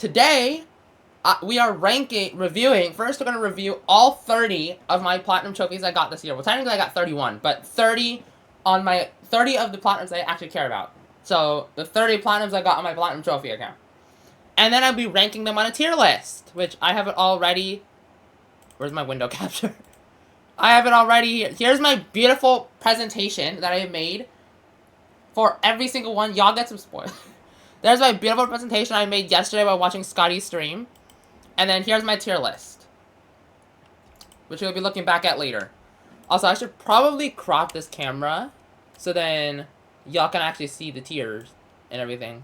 today, we are reviewing. First, we're going to review all 30 of my platinum trophies I got this year. Well, technically I got 31, but 30 of the platinums I actually care about. So, the 30 platinums I got on my platinum trophy account. And then I'll be ranking them on a tier list, which I have it already. Where's my window capture? I have it already. Here's my beautiful presentation that I have made for every single one. Y'all get some spoilers. There's my beautiful presentation I made yesterday while watching Scotty's stream. And then here's my tier list, which we'll be looking back at later. Also, I should probably crop this camera so then y'all can actually see the tiers and everything.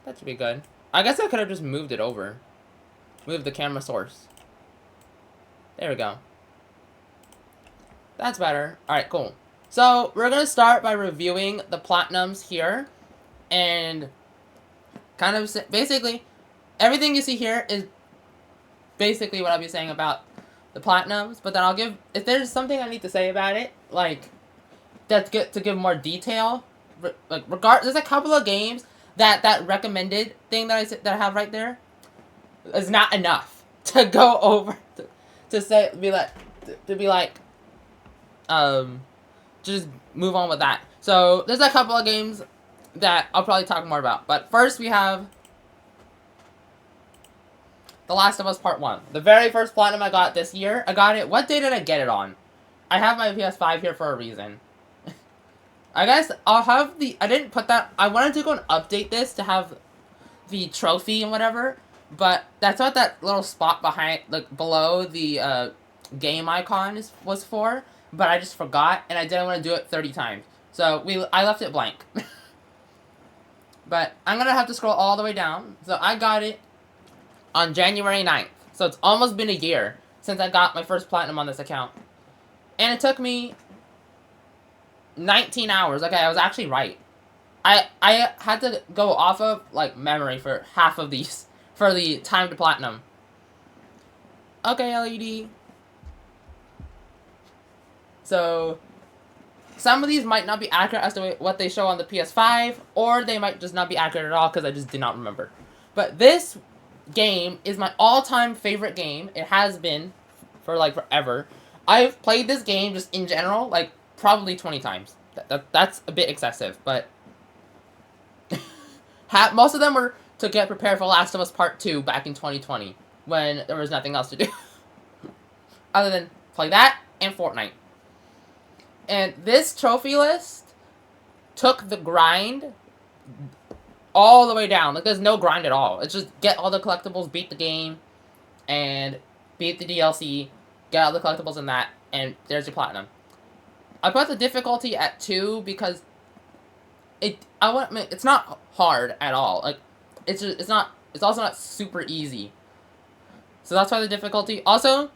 That should be good. I guess I could have just moved it over. Move the camera source. There we go. That's better. Alright, cool. So, we're going to start by reviewing the platinums here. And kind of, basically, everything you see here is basically what I'll be saying about the platinums. But then I'll give, if there's something I need to say about it, like, that's good to give more detail. There's a couple of games that recommended thing that I have right there is not enough to go over to say just move on with that. So there's a couple of games that I'll probably talk more about. But first we have The Last of Us Part 1. The very first platinum I got this year. I got it. What day did I get it on? I have my PS5 here for a reason. I guess I'll have the... I didn't put that... I wanted to go and update this to have the trophy and whatever. But that's what that little spot behind... like, below the game icon was for. But I just forgot. And I didn't want to do it 30 times. So I left it blank. But I'm going to have to scroll all the way down. So I got it on January 9th. So it's almost been a year since I got my first platinum on this account. And it took me 19 hours. Okay, I was actually right. I had to go off of, like, memory for half of these for the time to platinum. Okay, LED. So, some of these might not be accurate as to what they show on the PS5, or they might just not be accurate at all because I just did not remember. But this game is my all-time favorite game. It has been for, like, forever. I've played this game just in general, like, probably 20 times. That's a bit excessive, but most of them were to get prepared for Last of Us Part 2 back in 2020, when there was nothing else to do. Other than play that and Fortnite. And this trophy list took the grind all the way down. Like, there's no grind at all. It's just get all the collectibles, beat the game, and beat the DLC, get all the collectibles in that, and there's your platinum. I put the difficulty at 2 because it's not hard at all. Like, it's also not super easy. So that's why the difficulty. Also,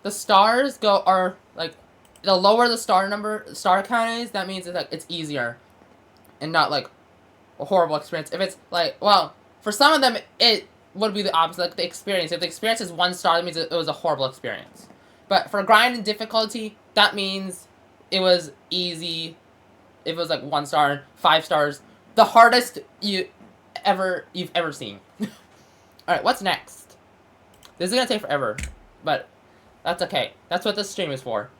the stars are like, the lower the star count is, that means it's easier and not like a horrible experience. If it's like, well, for some of them it would be the opposite, like the experience. If the experience is 1 star, that means it was a horrible experience. But for grind and difficulty, that means it was easy. If it was like 1 star, 5 stars, the hardest you've ever seen. Alright, what's next? This is gonna take forever, but that's okay. That's what this stream is for.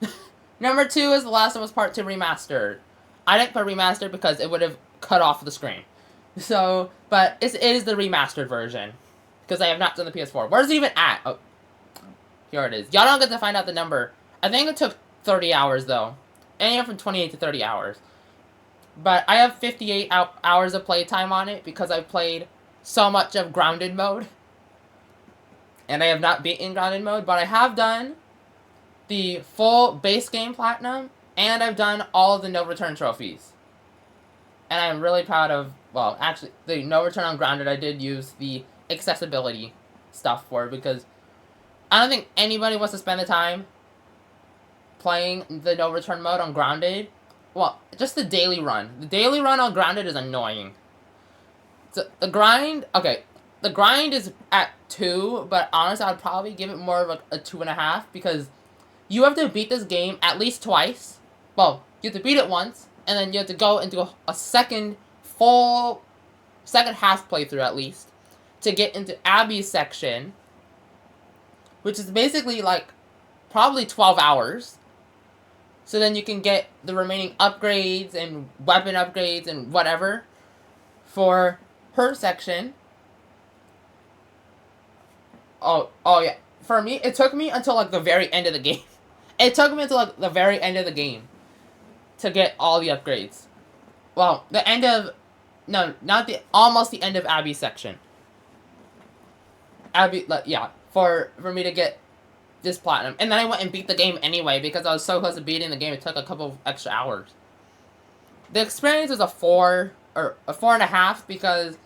Number 2 is The Last of Us Part 2 Remastered. I didn't put Remastered because it would have cut off the screen. So, but it is the remastered version. Because I have not done the PS4. Where's it even at? Oh, here it is. Y'all don't get to find out the number. I think it took 30 hours, though. Anywhere from 28 to 30 hours. But I have 58 hours of playtime on it because I've played so much of Grounded mode. And I have not beaten Grounded mode, but I have done the full base game platinum, and I've done all of the no return trophies. And I'm really proud of, well, actually, the no return on Grounded, I did use the accessibility stuff for, because I don't think anybody wants to spend the time playing the no return mode on Grounded. Well, just the daily run. The daily run on Grounded is annoying. So, the grind, okay, the grind is at 2, but honestly, I'd probably give it more of a 2.5, because you have to beat this game at least twice. Well, you have to beat it once, and then you have to go into a second full second half playthrough at least, to get into Abby's section, which is basically like probably 12 hours. So then you can get the remaining upgrades and weapon upgrades and whatever for her section. Oh yeah. For me, it took me until like the very end of the game. It took me until like the very end of the game to get all the upgrades. Well, the end of... No, not the... Almost the end of Abby's section. Abby... Yeah. For me to get this platinum. And then I went and beat the game anyway because I was so close to beating the game. It took a couple of extra hours. The experience was a 4 or a 4.5 because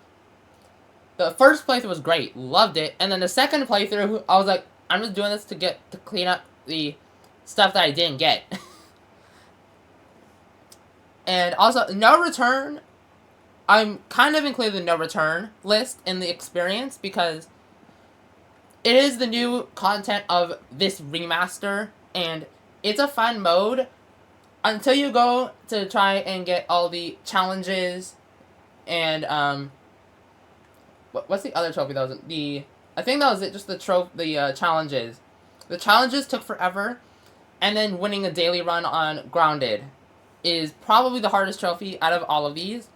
the first playthrough was great. Loved it. And then the second playthrough, I was like, I'm just doing this to clean up the stuff that I didn't get. And also, No Return, I'm kind of including the No Return list in the experience because it is the new content of this remaster, and it's a fun mode until you go to try and get all the challenges and, what's the other trophy that was it? I think that was it, just the challenges. The challenges took forever, and then winning a daily run on Grounded is probably the hardest trophy out of all of these.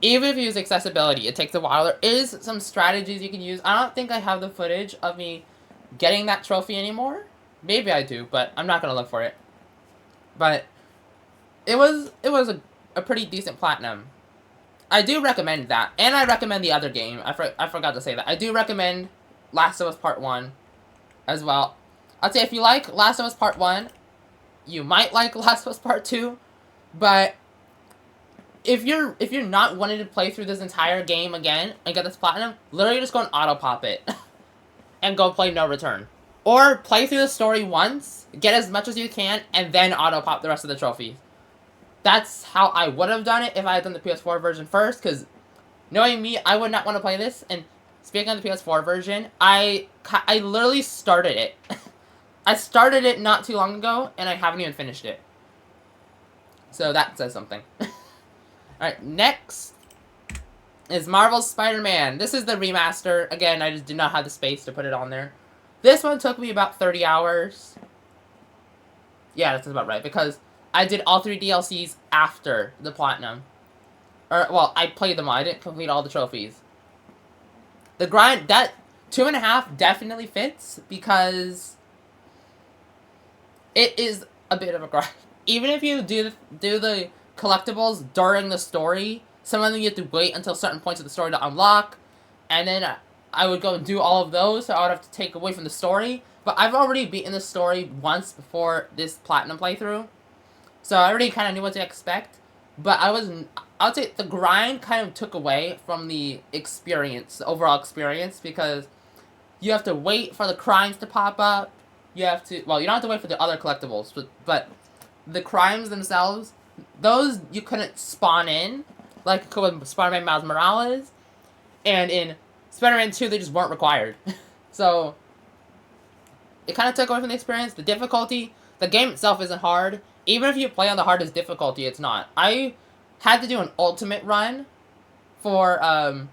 Even if you use accessibility, it takes a while. There is some strategies you can use. I don't think I have the footage of me getting that trophy anymore. Maybe I do, but I'm not going to look for it. But it was a pretty decent platinum. I do recommend that. And I recommend the other game. I forgot to say that. I do recommend Last of Us Part 1 as well. I'd say if you like Last of Us Part 1, you might like Last of Us Part 2, but if you're not wanting to play through this entire game again and get this platinum, literally just go and auto pop it and go play No Return. Or play through the story once, get as much as you can, and then auto pop the rest of the trophies. That's how I would have done it if I had done the PS4 version first, because knowing me, I would not want to play this. And speaking of the PS4 version, I literally started it. I started it not too long ago, and I haven't even finished it. So that says something. Alright, next is Marvel's Spider-Man. This is the remaster. Again, I just did not have the space to put it on there. This one took me about 30 hours. Yeah, that's about right, because I did all 3 DLCs after the platinum. Or, well, I played them all. I didn't complete all the trophies. The grind, that 2.5 definitely fits, because it is a bit of a grind. Even if you do the collectibles during the story, some of them you have to wait until certain points of the story to unlock, and then I would go and do all of those, so I would have to take away from the story. But I've already beaten the story once before this platinum playthrough, so I already kind of knew what to expect. But I would say the grind kind of took away from the experience, the overall experience, because you have to wait for the crimes to pop up. You have to, well, you don't have to wait for the other collectibles, but the crimes themselves, those you couldn't spawn in, like with Spider-Man Miles Morales, and in Spider-Man 2 they just weren't required. So it kind of took away from the experience. The difficulty, the game itself isn't hard. Even if you play on the hardest difficulty, it's not. I had to do an ultimate run for, I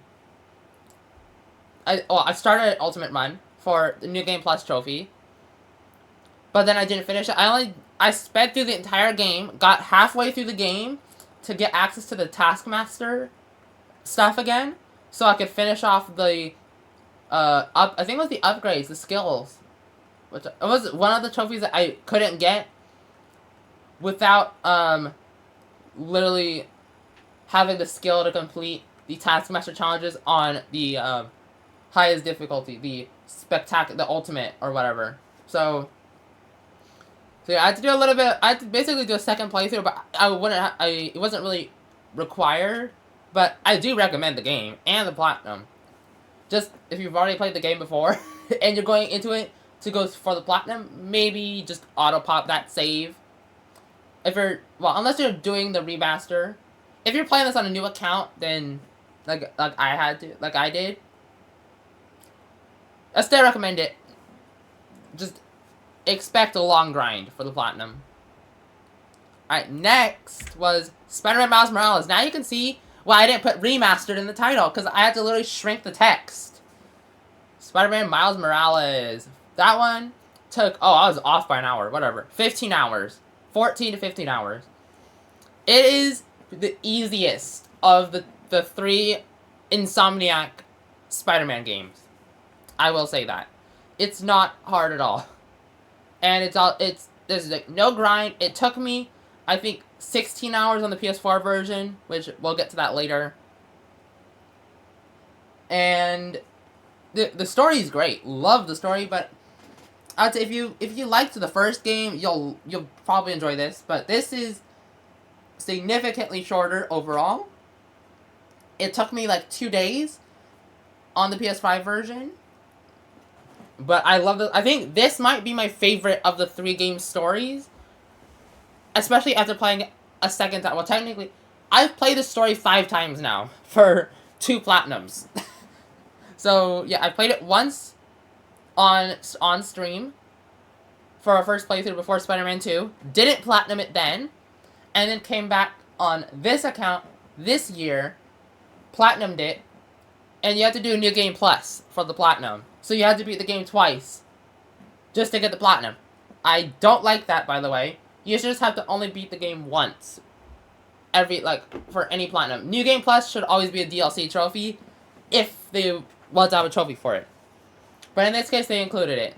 started an ultimate run for the New Game Plus trophy, but then I didn't finish it. I sped through the entire game, got halfway through the game to get access to the Taskmaster stuff again, so I could finish off the, I think it was the upgrades, the skills, which it was one of the trophies that I couldn't get without, literally having the skill to complete the Taskmaster challenges on the, highest difficulty, the ultimate, or whatever. So yeah, I had to do a little bit, I had to basically do a second playthrough, but it wasn't really required, but I do recommend the game, and the platinum. Just, if you've already played the game before, and you're going into it to go for the platinum, maybe just auto-pop that save. If you're, well, unless you're doing the remaster. If you're playing this on a new account, then, like I did, I still recommend it. Just expect a long grind for the platinum. Alright, next was Spider-Man Miles Morales. Now you can see Well, I didn't put remastered in the title because I had to literally shrink the text. Spider-Man Miles Morales. That one took, oh, I was off by an hour. Whatever. 15 hours. 14 to 15 hours. It is the easiest of the 3 Insomniac Spider-Man games. I will say that. It's not hard at all. And there's like no grind. It took me, I think, 16 hours on the PS4 version, which we'll get to that later. And the story is great. Love the story, but I'd say if you liked the first game, you'll probably enjoy this. But this is significantly shorter overall. It took me like 2 days on the PS5 version. But I love I think this might be my favorite of the 3 game stories. Especially after playing a second time. Well, technically, I've played the story 5 times now for 2 platinums. So, yeah, I played it once on stream for our first playthrough before Spider-Man 2. Didn't platinum it then. And then came back on this account this year. Platinumed it. And you have to do a New Game Plus for the platinum. So you had to beat the game twice just to get the platinum. I don't like that, by the way. You should just have to only beat the game once. For any platinum. New Game Plus should always be a DLC trophy if they want to have a trophy for it. But in this case, they included it.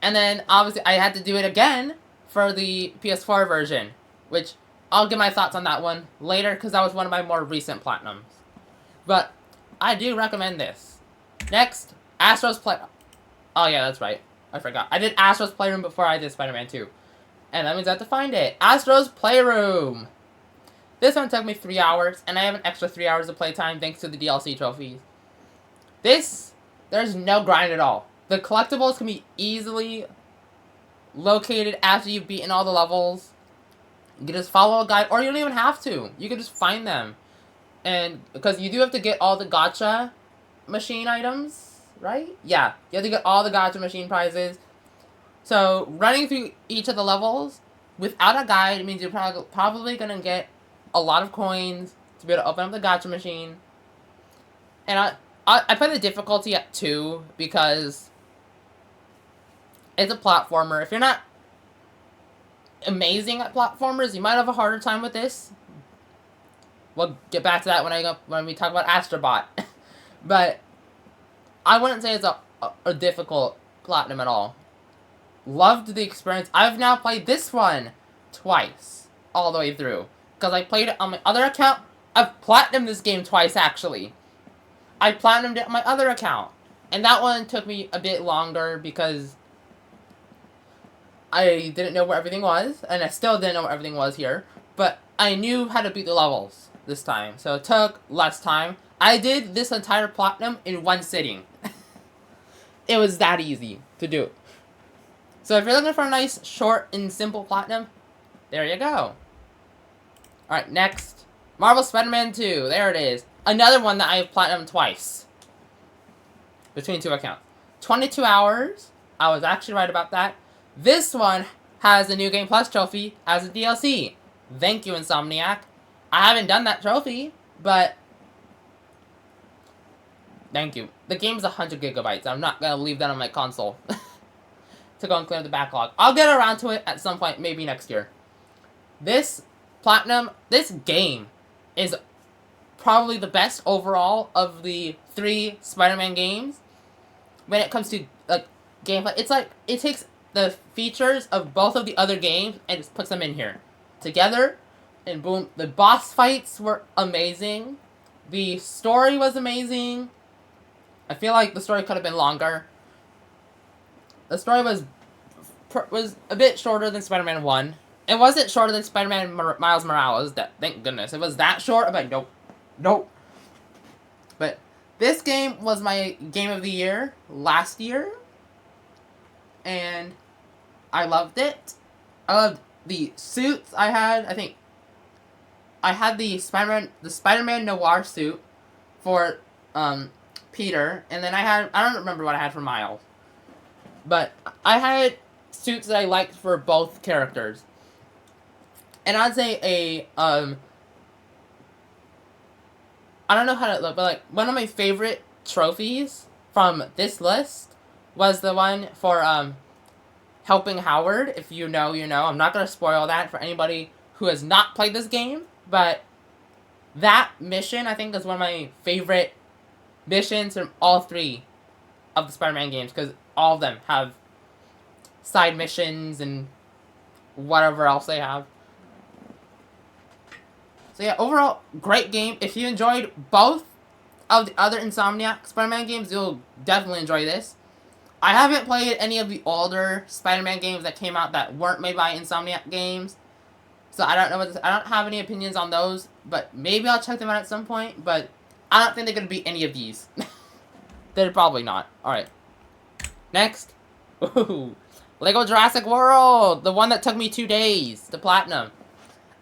And then, obviously, I had to do it again for the PS4 version, which I'll give my thoughts on that one later, because that was one of my more recent platinums. But I do recommend this. Next, Astro's Play... Oh, yeah, that's right. I forgot. I did Astro's Playroom before I did Spider-Man 2. And that means I have to find it. Astro's Playroom! This one took me 3 hours, and I have an extra 3 hours of playtime thanks to the DLC trophies. There's no grind at all. The collectibles can be easily located after you've beaten all the levels. You can just follow a guide, or you don't even have to. You can just find them. And because you do have to get all the gacha machine items, right? Yeah, you have to get all the gacha machine prizes. So running through each of the levels without a guide means you're probably gonna get a lot of coins to be able to open up the gacha machine. And I put the difficulty at 2 because it's a platformer. If you're not amazing at platformers, you might have a harder time with this. We'll get back to that when we talk about Astrobot. But I wouldn't say it's a difficult platinum at all. Loved the experience. I've now played this one twice, all the way through. Because I played it on my other account. I've platinumed this game twice, actually. I platinumed it on my other account. And that one took me a bit longer because I didn't know where everything was. And I still didn't know where everything was here. But I knew how to beat the levels this time. So it took less time. I did this entire platinum in 1 sitting. It was that easy to do. So if you're looking for a nice, short, and simple platinum, there you go. Alright, next. Marvel Spider-Man 2. There it is. Another one that I have platinumed twice. Between 2 accounts. 22 hours. I was actually right about that. This one has a New Game Plus trophy as a DLC. Thank you, Insomniac. I haven't done that trophy, but thank you. The game's 100 gigabytes. I'm not gonna leave that on my console to go and clear the backlog. I'll get around to it at some point, maybe next year. This game is probably the best overall of the 3 Spider-Man games when it comes to like gameplay. It's like it takes the features of both of the other games and just puts them in here together, and boom, the boss fights were amazing. The story was amazing. I feel like the story could have been longer. The story was a bit shorter than Spider-Man 1. It wasn't shorter than Spider-Man Miles Morales. Thank goodness. It was that short. I'm like, nope. Nope. But this game was my game of the year last year. And I loved it. I loved the suits I had. I think I had the Spider-Man Noir suit for Peter, and then I don't remember what I had for Miles. But I had suits that I liked for both characters. And I'd say I don't know how to look, but like one of my favorite trophies from this list was the one for helping Howard. If you know, you know. I'm not gonna spoil that for anybody who has not played this game, but that mission I think is one of my favorite missions from all three of the Spider-Man games because all of them have side missions and whatever else they have. So yeah, overall, great game. If you enjoyed both of the other Insomniac Spider-Man games, you'll definitely enjoy this. I haven't played any of the older Spider-Man games that came out that weren't made by Insomniac Games, so I don't know I don't have any opinions on those, but maybe I'll check them out at some point, but I don't think they're going to beat any of these. They're probably not. Alright. Next. Ooh. Lego Jurassic World! The one that took me 2 days to platinum.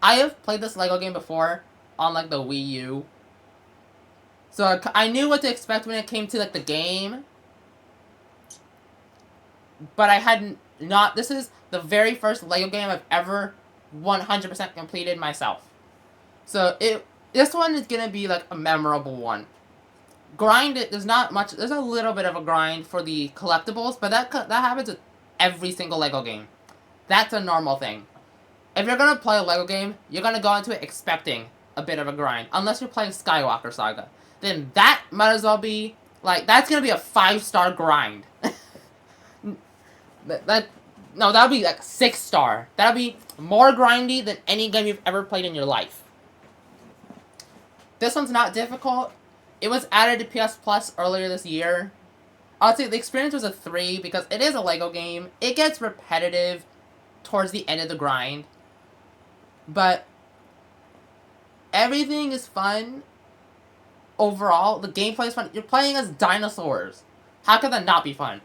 I have played this Lego game before on, like, the Wii U. So I knew what to expect when it came to, like, the game. But I hadn't not... This is the very first Lego game I've ever 100% completed myself. So this one is going to be, like, a memorable one. Grind it, there's not much, there's a little bit of a grind for the collectibles, but that happens with every single Lego game. That's a normal thing. If you're gonna play a Lego game, you're gonna go into it expecting a bit of a grind, unless you're playing Skywalker Saga. Then that might as well be, like, that's gonna be a 5-star grind. No, that'll be, like, 6-star. That'll be more grindy than any game you've ever played in your life. This one's not difficult. It was added to PS Plus earlier this year. I'll say the experience was a 3 because it is a Lego game. It gets repetitive towards the end of the grind. But everything is fun. Overall, the gameplay is fun. You're playing as dinosaurs. How could that not be fun?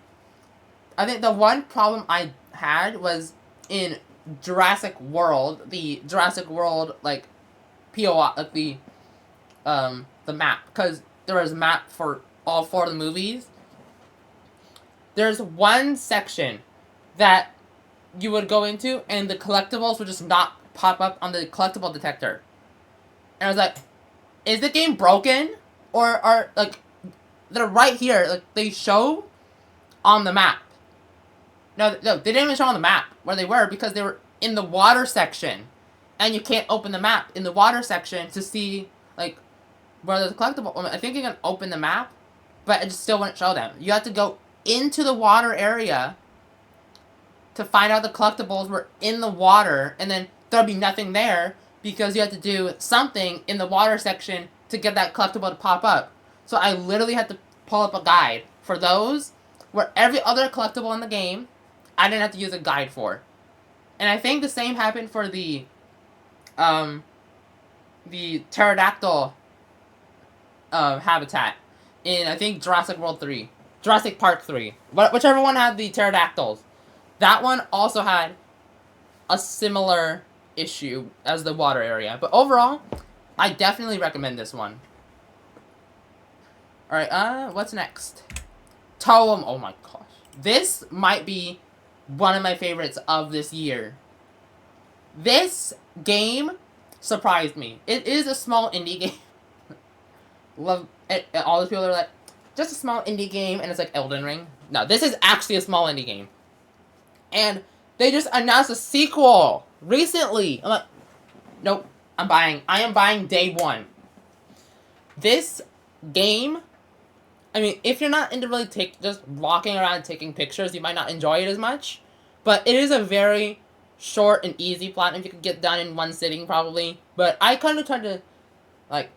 I think the one problem I had was in Jurassic World, the Jurassic World, like, POI, like, the map, because there was a map for all 4 of the movies. There's one section that you would go into, and the collectibles would just not pop up on the collectible detector. And I was like, is the game broken? Or are, like, they're right here, like, they show on the map. No, they didn't even show on the map where they were, because they were in the water section. And you can't open the map in the water section to see, like, where there's a collectible. I think you can open the map, but it just still wouldn't show them. You have to go into the water area to find out the collectibles were in the water, and then there'll be nothing there because you have to do something in the water section to get that collectible to pop up. So I literally had to pull up a guide for those, where every other collectible in the game, I didn't have to use a guide for. And I think the same happened for the pterodactyl habitat in, I think, Jurassic World 3. Jurassic Park 3. Whichever one had the pterodactyls. That one also had a similar issue as the water area. But overall, I definitely recommend this one. Alright, what's next? Toem. Oh my gosh. This might be one of my favorites of this year. This game surprised me. It is a small indie game. Love it. All those people are like, just a small indie game, and it's like Elden Ring. No, this is actually a small indie game. And they just announced a sequel recently. I'm like, nope, I am buying day one. This game, I mean, if you're not into really just walking around and taking pictures, you might not enjoy it as much. But it is a very short and easy platinum. You can get done in one sitting, probably. But I kind of tried to, like,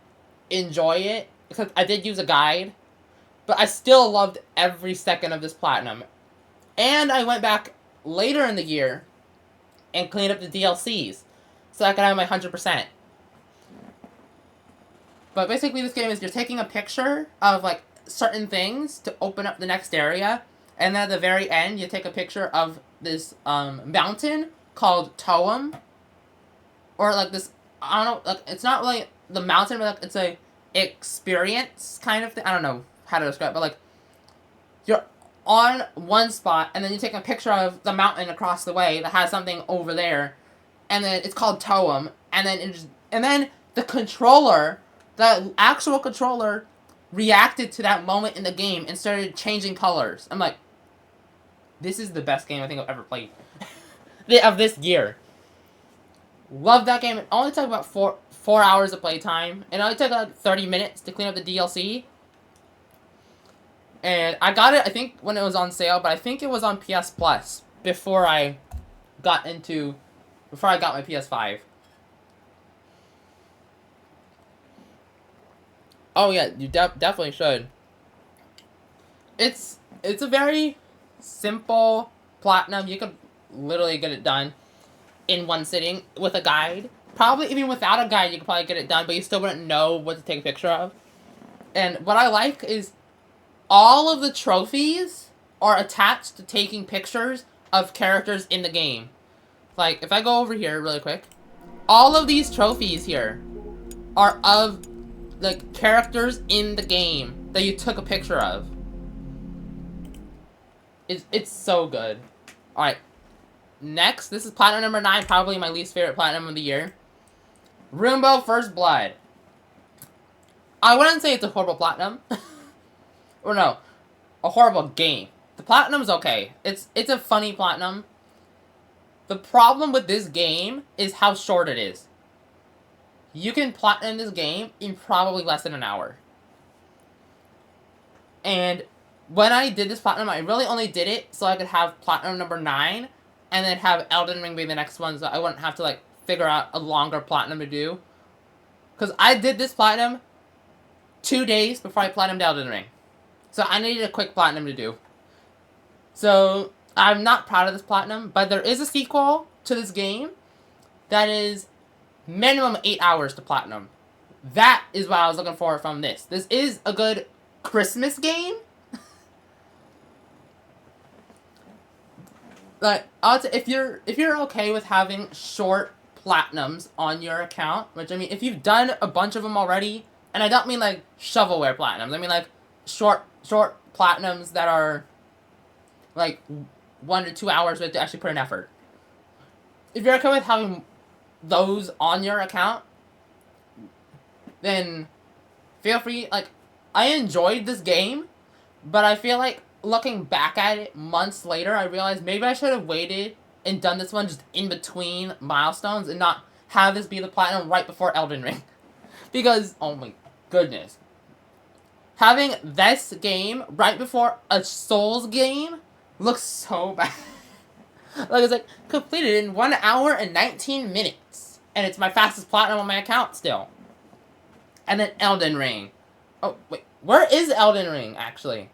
enjoy it, because I did use a guide, but I still loved every second of this platinum. And I went back later in the year and cleaned up the DLCs, so I could have my 100%. But basically this game is you're taking a picture of, like, certain things to open up the next area, and then at the very end you take a picture of this mountain called Toem, or like this, I don't know, like, it's not really the mountain, but like, it's a experience kind of thing. I don't know how to describe it, but like, you're on one spot, and then you take a picture of the mountain across the way that has something over there, and then it's called Toem, and then the controller the actual controller reacted to that moment in the game and started changing colors. I'm like, this is the best game I think I've ever played of this year. Love that game. It only took about 4 hours of playtime. It only took like 30 minutes to clean up the DLC. And I got it, I think, when it was on sale, but I think it was on PS Plus before I got my PS5. Oh yeah, you definitely should. It's a very simple platinum. You could literally get it done in one sitting with a guide. Probably even without a guide, you could probably get it done, but you still wouldn't know what to take a picture of. And what I like is all of the trophies are attached to taking pictures of characters in the game. Like, if I go over here really quick, all of these trophies here are of, like, characters in the game that you took a picture of. It's so good. Alright. Next, this is platinum number 9, probably my least favorite platinum of the year. Rainbow First Blood. I wouldn't say it's a horrible platinum. Or no, a horrible game. The platinum's okay. It's a funny platinum. The problem with this game is how short it is. You can platinum this game in probably less than an hour. And when I did this platinum, I really only did it so I could have platinum number 9 and then have Elden Ring be the next one so I wouldn't have to, like, figure out a longer platinum to do. Because I did this platinum 2 days before I platinumed Elden Ring. So I needed a quick platinum to do. So I'm not proud of this platinum, but there is a sequel to this game that is minimum 8 hours to platinum. That is what I was looking for from this. This is a good Christmas game. Like, if you're okay with having short platinums on your account, which I mean, if you've done a bunch of them already, and I don't mean like shovelware platinums, I mean like short platinums that are like 1 to 2 hours with to actually put in effort. If you're okay with having those on your account, then feel free. Like, I enjoyed this game, but I feel like looking back at it months later, I realized maybe I should have waited and done this one just in between milestones and not have this be the platinum right before Elden Ring. Because, oh my goodness. Having this game right before a Souls game looks so bad. Like, it's like, completed in 1 hour and 19 minutes. And it's my fastest platinum on my account still. And then Elden Ring. Oh, wait. Where is Elden Ring, actually?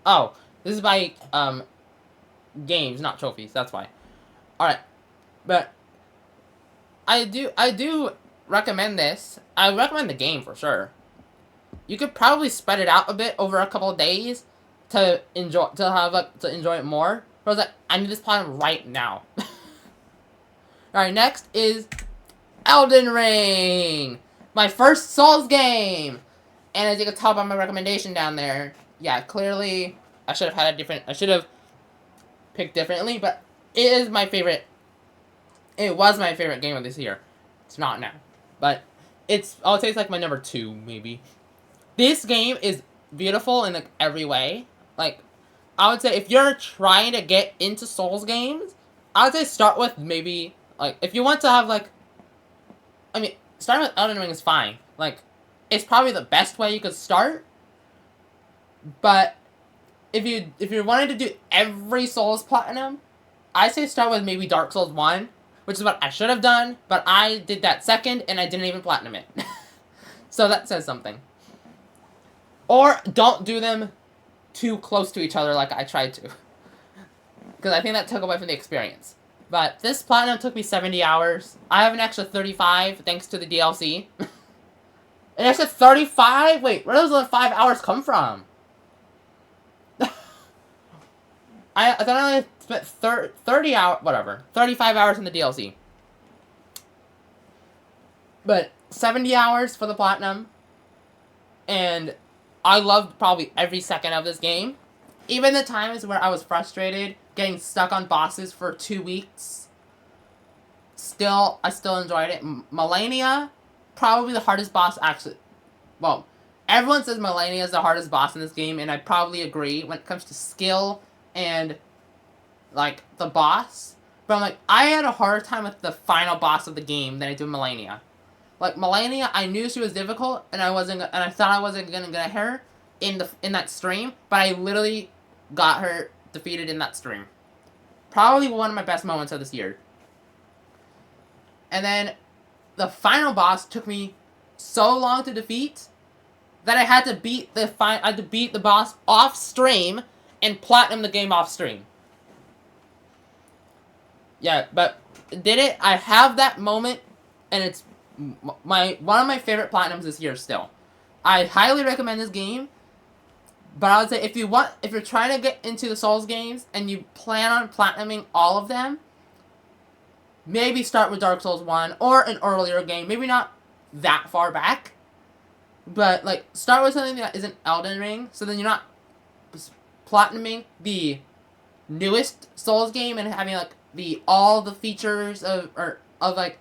Oh, this is by, games, not trophies. That's why. Alright. But I do recommend this. I recommend the game for sure. You could probably spread it out a bit over a couple of days to enjoy it more. But I was like, I need this platinum right now. Alright, next is Elden Ring! My first Souls game! And as you can tell by my recommendation down there, yeah, clearly I should have picked differently, but it is my favorite. It was my favorite game of this year. It's not now. But I'll say it's like my number 2, maybe. This game is beautiful in like every way. Like, I would say if you're trying to get into Souls games, I would say start with maybe, like, if you want to have, like, I mean, starting with Elden Ring is fine. Like, it's probably the best way you could start. But if you're wanting to do every Souls platinum, I say start with maybe Dark Souls 1, which is what I should have done, but I did that second and I didn't even platinum it. So that says something. Or don't do them too close to each other like I tried to. Because I think that took away from the experience. But this platinum took me 70 hours. I have an extra 35 thanks to the DLC. An extra 35? Wait, where does those 5 hours come from? I thought I only spent 30 hours, whatever, 35 hours in the DLC. But 70 hours for the platinum. And I loved probably every second of this game. Even the times where I was frustrated, getting stuck on bosses for 2 weeks. I still enjoyed it. Malenia, probably the hardest boss, actually. well, everyone says Malenia is the hardest boss in this game, and I probably agree when it comes to skill and, like, the boss. But I'm like, I had a harder time with the final boss of the game than I do Malenia. Like, Malenia, I knew she was difficult, and I thought I wasn't gonna get her in that stream, but I literally got her defeated in that stream. Probably one of my best moments of this year. And then the final boss took me so long to defeat that I had to beat the boss off stream and platinum the game off stream. Yeah, but did it? I have that moment, and it's one of my favorite platinums this year still. I highly recommend this game. But I would say if you're trying to get into the Souls games and you plan on platinuming all of them, maybe start with Dark Souls 1 or an earlier game. Maybe not that far back. But, like, start with something that isn't Elden Ring, so then you're not platinuming the newest Souls game and having, like, all the features of like,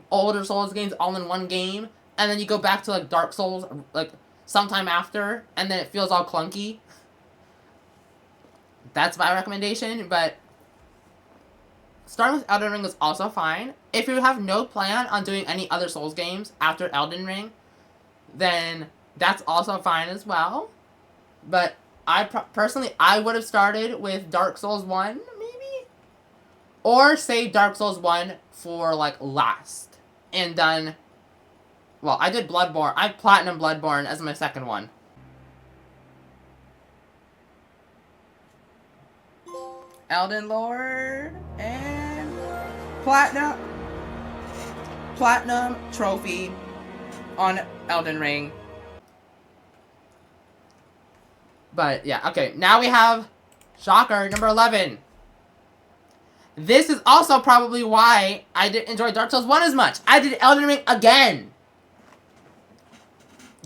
older Souls games all in one game, and then you go back to, like, Dark Souls, like, sometime after, and then it feels all clunky. That's my recommendation, but starting with Elden Ring is also fine. If you have no plan on doing any other Souls games after Elden Ring, then that's also fine as well. But personally, I would have started with Dark Souls 1, maybe? Or save Dark Souls 1 for, like, last. And done... Well, I did Bloodborne. I platinum Bloodborne as my second one. Elden Lord and platinum trophy on Elden Ring. But yeah, okay. Now we have shocker number 11. This is also probably why I didn't enjoy Dark Souls 1 as much. I did Elden Ring again.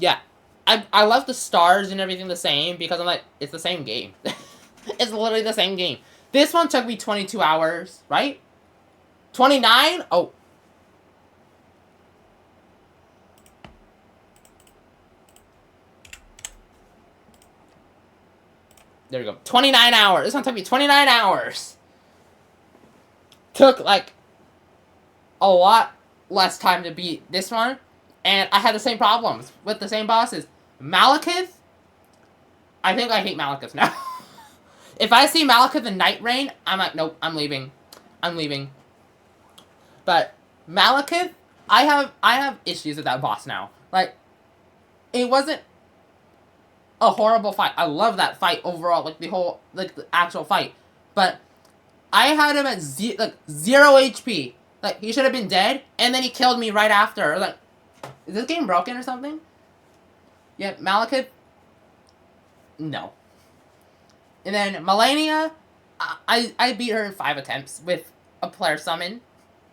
Yeah, I left the stars and everything the same because I'm like, it's the same game. It's literally the same game. This one took me 22 hours, right? 29? Oh. There we go. 29 hours. This one took me 29 hours. Took, like, a lot less time to beat this one. And I had the same problems with the same bosses. Malekith? I think I hate Malekith now. If I see Malekith in Night Rain, I'm like, nope, I'm leaving. I'm leaving. But Malekith, I have issues with that boss now. Like, it wasn't a horrible fight. I love that fight overall, like the actual fight. But I had him at 0 HP. Like, he should have been dead, and then he killed me right after. Like, is this game broken or something? Yeah, Malekith? No. And then Malenia, I beat her in 5 attempts with a player summon.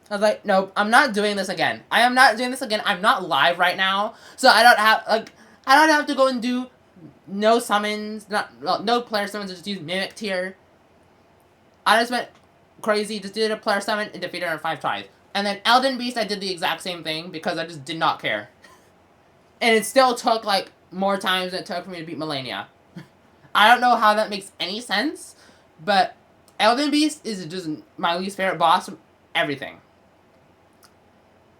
I was like, nope, I'm not doing this again. I am not doing this again. I'm not live right now, so I don't have to go and do no summons, no player summons, just use Mimic Tier. I just went crazy, just did a player summon and defeated her in 5 tries. And then Elden Beast, I did the exact same thing because I just did not care. And it still took, like, more times than it took for me to beat Malenia. I don't know how that makes any sense, but Elden Beast is just my least favorite boss from everything.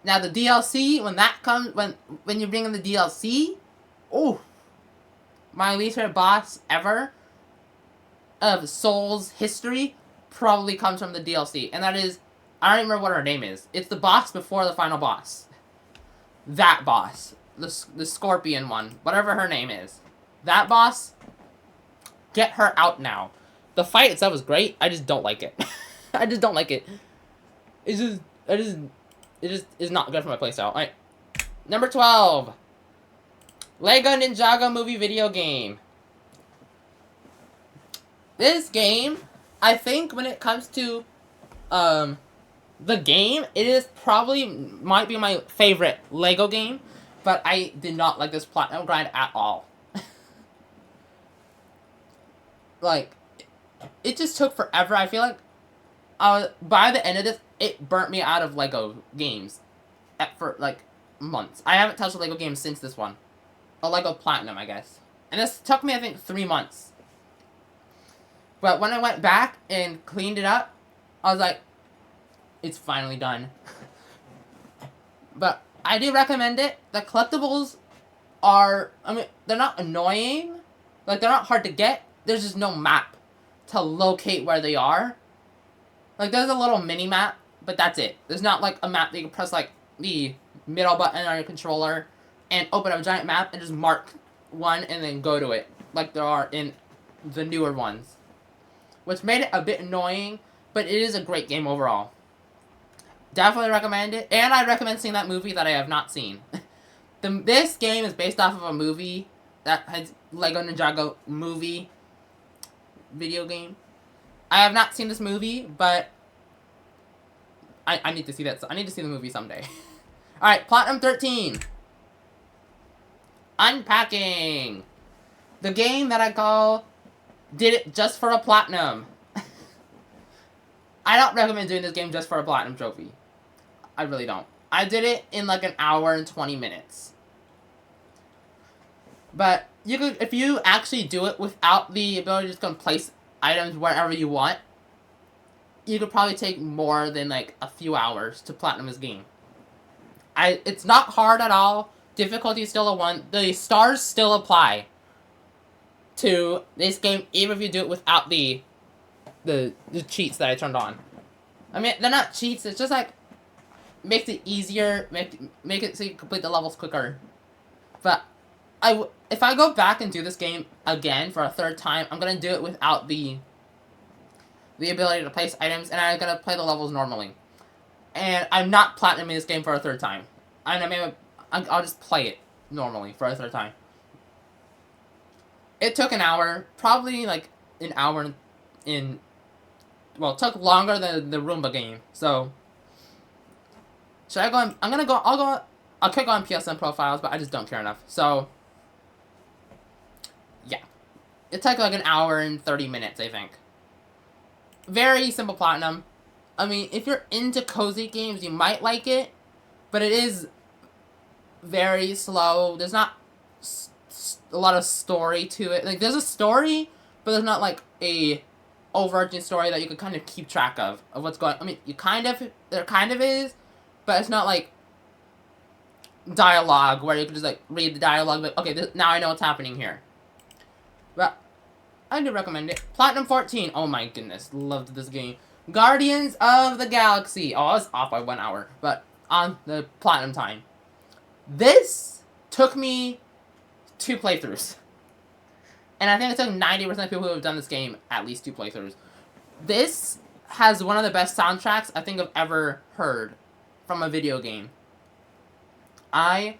Now the DLC, when that comes, when you bring in the DLC, oh, my least favorite boss ever of Souls history probably comes from the DLC, and that is, I don't even remember what her name is. It's the boss before the final boss. That boss. The Scorpion one. Whatever her name is. That boss, get her out now. The fight itself is great, I just don't like it. I just don't like it. It just is not good for my playstyle. Alright. Number 12. Lego Ninjago movie video game. This game, I think when it comes to the game, it is probably might be my favorite Lego game, but I did not like this platinum grind at all. Like, it just took forever. I feel like by the end of this, it burnt me out of Lego games for like months. I haven't touched a Lego game since this one. a Lego Platinum, I guess. And this took me, I think, 3 months. But when I went back and cleaned it up, I was like, it's finally done. But I do recommend it. The collectibles are, I mean, they're not annoying. Like, they're not hard to get. There's just no map to locate where they are. Like, there's a little mini map, but that's it. There's not, like, a map that you can press, like, the middle button on your controller and open up a giant map and just mark one and then go to it, like there are in the newer ones. Which made it a bit annoying, but it is a great game overall. Definitely recommend it, and I recommend seeing that movie that I have not seen. This game is based off of a movie that has Lego Ninjago movie video game. I have not seen this movie, but I need to see that. I need to see the movie someday. Alright, Platinum 13. Unpacking. The game that I call did it just for a platinum. I don't recommend doing this game just for a platinum trophy. I really don't. I did it in like an hour and 20 minutes. But you could, if you actually do it without the ability to just go and place items wherever you want, you could probably take more than like a few hours to platinum this game. It's not hard at all. Difficulty is still a 1. The stars still apply to this game, even if you do it without the cheats that I turned on. I mean, they're not cheats. It's just like makes it easier, make it so you complete the levels quicker. But if I go back and do this game again for a 3rd time, I'm gonna do it without the ability to place items, and I'm gonna play the levels normally. And I'm not platinuming this game for a 3rd time. I'll just play it normally for a 3rd time. It took an hour, probably like an hour well, it took longer than the Roomba game. So should I go on, I could go on PSN profiles, but I just don't care enough. So yeah. It took like an hour and 30 minutes, I think. Very simple platinum. I mean, if you're into cozy games, you might like it, but it is very slow. There's not a lot of story to it. Like, there's a story, but there's not like a overarching story that you can kind of keep track of what's going on. I mean, there kind of is, but it's not like dialogue where you can just like read the dialogue, but okay, now I know what's happening here. But I do recommend it. Platinum 14. Oh my goodness, loved this game. Guardians of the Galaxy. Oh, I was off by 1 hour, but on the platinum time. This took me 2 playthroughs. And I think it took 90% of people who have done this game at least 2 playthroughs. This has one of the best soundtracks I think I've ever heard from a video game. I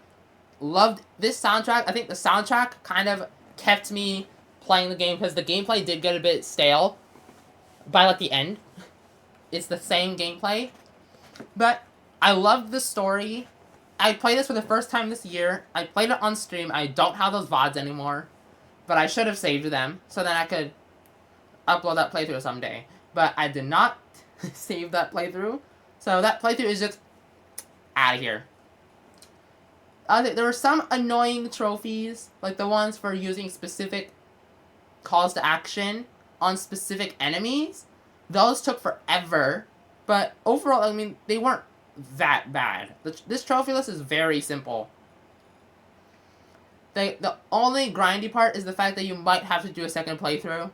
loved this soundtrack. I think the soundtrack kind of kept me playing the game because the gameplay did get a bit stale by like the end. It's the same gameplay, but I loved the story. I played this for the first time this year. I played it on stream. I don't have those VODs anymore, but I should have saved them so that I could upload that playthrough someday. But I did not save that playthrough, so that playthrough is just out of here. There were some annoying trophies, like the ones for using specific calls to action on specific enemies. Those took forever, but overall, I mean, they weren't that bad. This trophy list is very simple. The only grindy part is the fact that you might have to do a second playthrough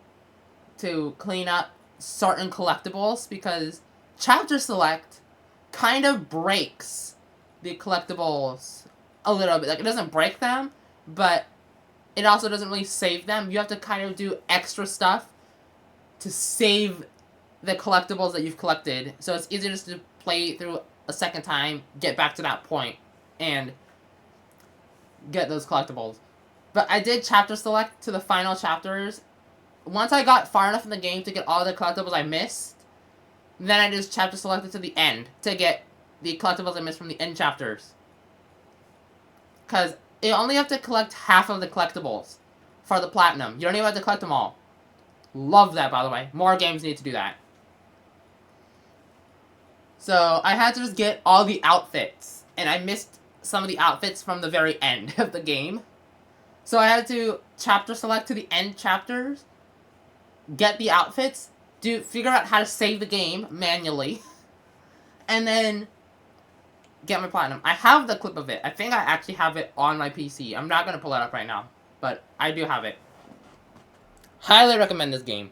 to clean up certain collectibles, because chapter select kind of breaks the collectibles a little bit. Like, it doesn't break them, but it also doesn't really save them. You have to kind of do extra stuff to save the collectibles that you've collected. So it's easier just to play through a second time, get back to that point, and get those collectibles. But I did chapter select to the final chapters. Once I got far enough in the game to get all the collectibles I missed, then I just chapter selected to the end to get the collectibles I missed from the end chapters. Because you only have to collect half of the collectibles for the platinum. You don't even have to collect them all. Love that, by the way. More games need to do that. So I had to just get all the outfits, and I missed some of the outfits from the very end of the game. So I had to chapter select to the end chapters, get the outfits, figure out how to save the game manually, and then get my platinum. I have the clip of it. I think I actually have it on my PC. I'm not going to pull it up right now, but I do have it. Highly recommend this game,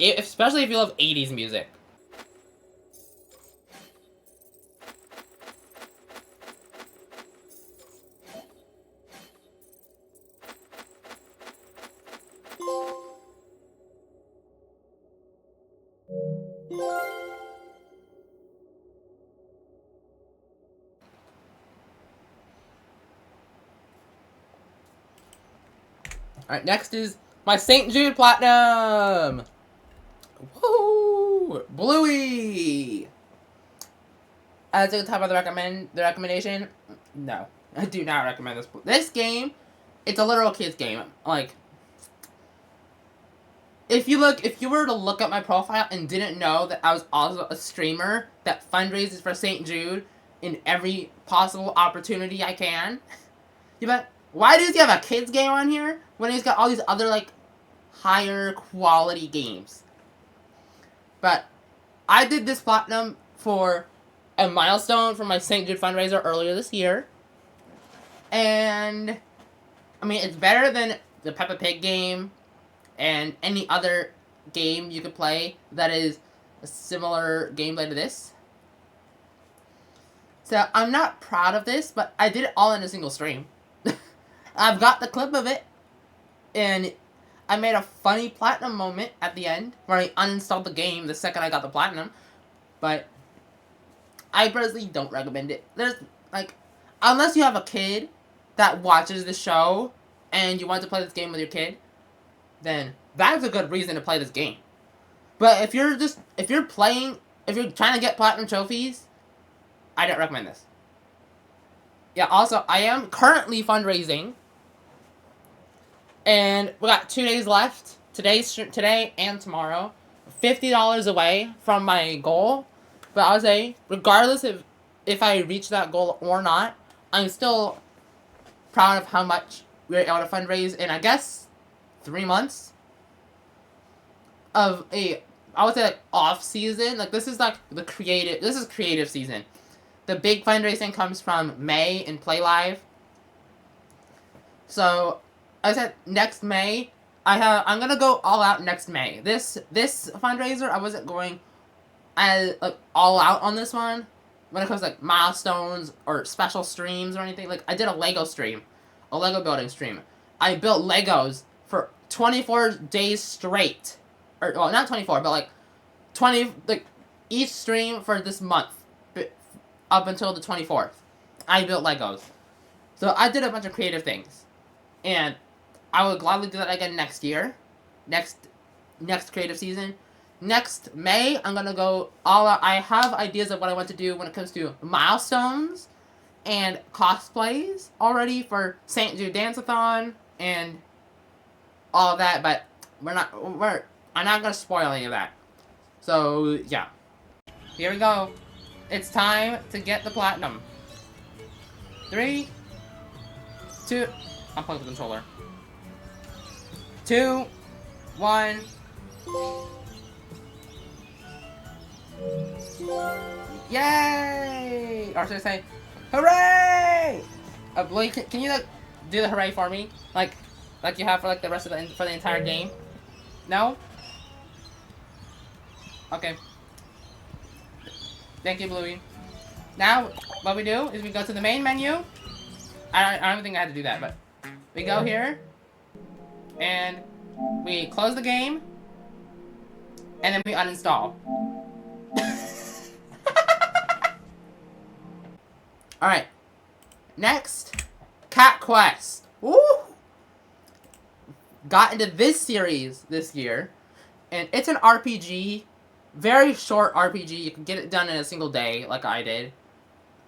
especially if you love 80s music. Alright, next is my St. Jude Platinum! Woo! Bluey! As a type of the recommendation, no. I do not recommend this. This game, it's a literal kid's game. Like, if you were to look at my profile and didn't know that I was also a streamer that fundraises for St. Jude in every possible opportunity I can, you bet, why does he have a kids game on here when he's got all these other, like, higher quality games? But I did this platinum for a milestone for my St. Jude fundraiser earlier this year. And, I mean, it's better than the Peppa Pig game and any other game you could play that is a similar gameplay to this. So, I'm not proud of this, but I did it all in a single stream. I've got the clip of it, and I made a funny platinum moment at the end, where I uninstalled the game the second I got the platinum, but I personally don't recommend it. There's, like, unless you have a kid that watches the show, and you want to play this game with your kid, then that's a good reason to play this game. But if you're trying to get platinum trophies, I don't recommend this. Yeah, also, I am currently fundraising, and we got 2 days left, today and tomorrow, $50 away from my goal. But I would say, regardless if I reach that goal or not, I'm still proud of how much we were able to fundraise in, I guess, 3 months of I would say, like, off season. Like, this is like this is creative season. The big fundraising comes from May in Play Live. So, I said next May, I'm gonna go all out next May. This fundraiser, I wasn't going as, like, all out on this one when it comes to, like, milestones or special streams or anything. Like, I did a Lego stream, a Lego building stream. I built Legos for 24 days straight, or, well, not 24, but like 20, like, each stream for this month up until the 24th. I built Legos. So I did a bunch of creative things, and I would gladly do that again next year, next creative season. Next May, I'm gonna go all out. I have ideas of what I want to do when it comes to milestones and cosplays already for St. Jude Dance-a-thon and all of that, but I'm not gonna spoil any of that. So yeah, here we go. It's time to get the platinum. 3, 2. I'll plug the controller. 2, 1. Yay! Or should I say, hooray! Blake, can you, like, do the hooray for me? Like you have for, like, the rest of for the entire game? No? Okay. Thank you, Bluey. Now, what we do is we go to the main menu. I don't think I had to do that, but we go here, and we close the game, and then we uninstall. Alright. Next, Cat Quest. Woo! Got into this series this year, and it's an RPG. Very short RPG. You can get it done in a single day, like I did.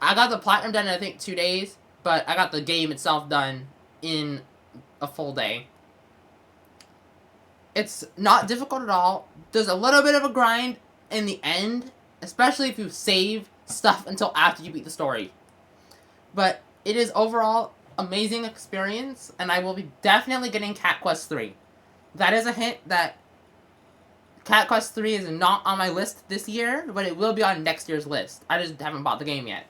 I got the platinum done in, I think, 2 days, but I got the game itself done in a full day. It's not difficult at all. There's a little bit of a grind in the end, especially if you save stuff until after you beat the story. But it is overall amazing experience, and I will be definitely getting Cat Quest 3. That is a hint that Cat Quest 3 is not on my list this year, but it will be on next year's list. I just haven't bought the game yet.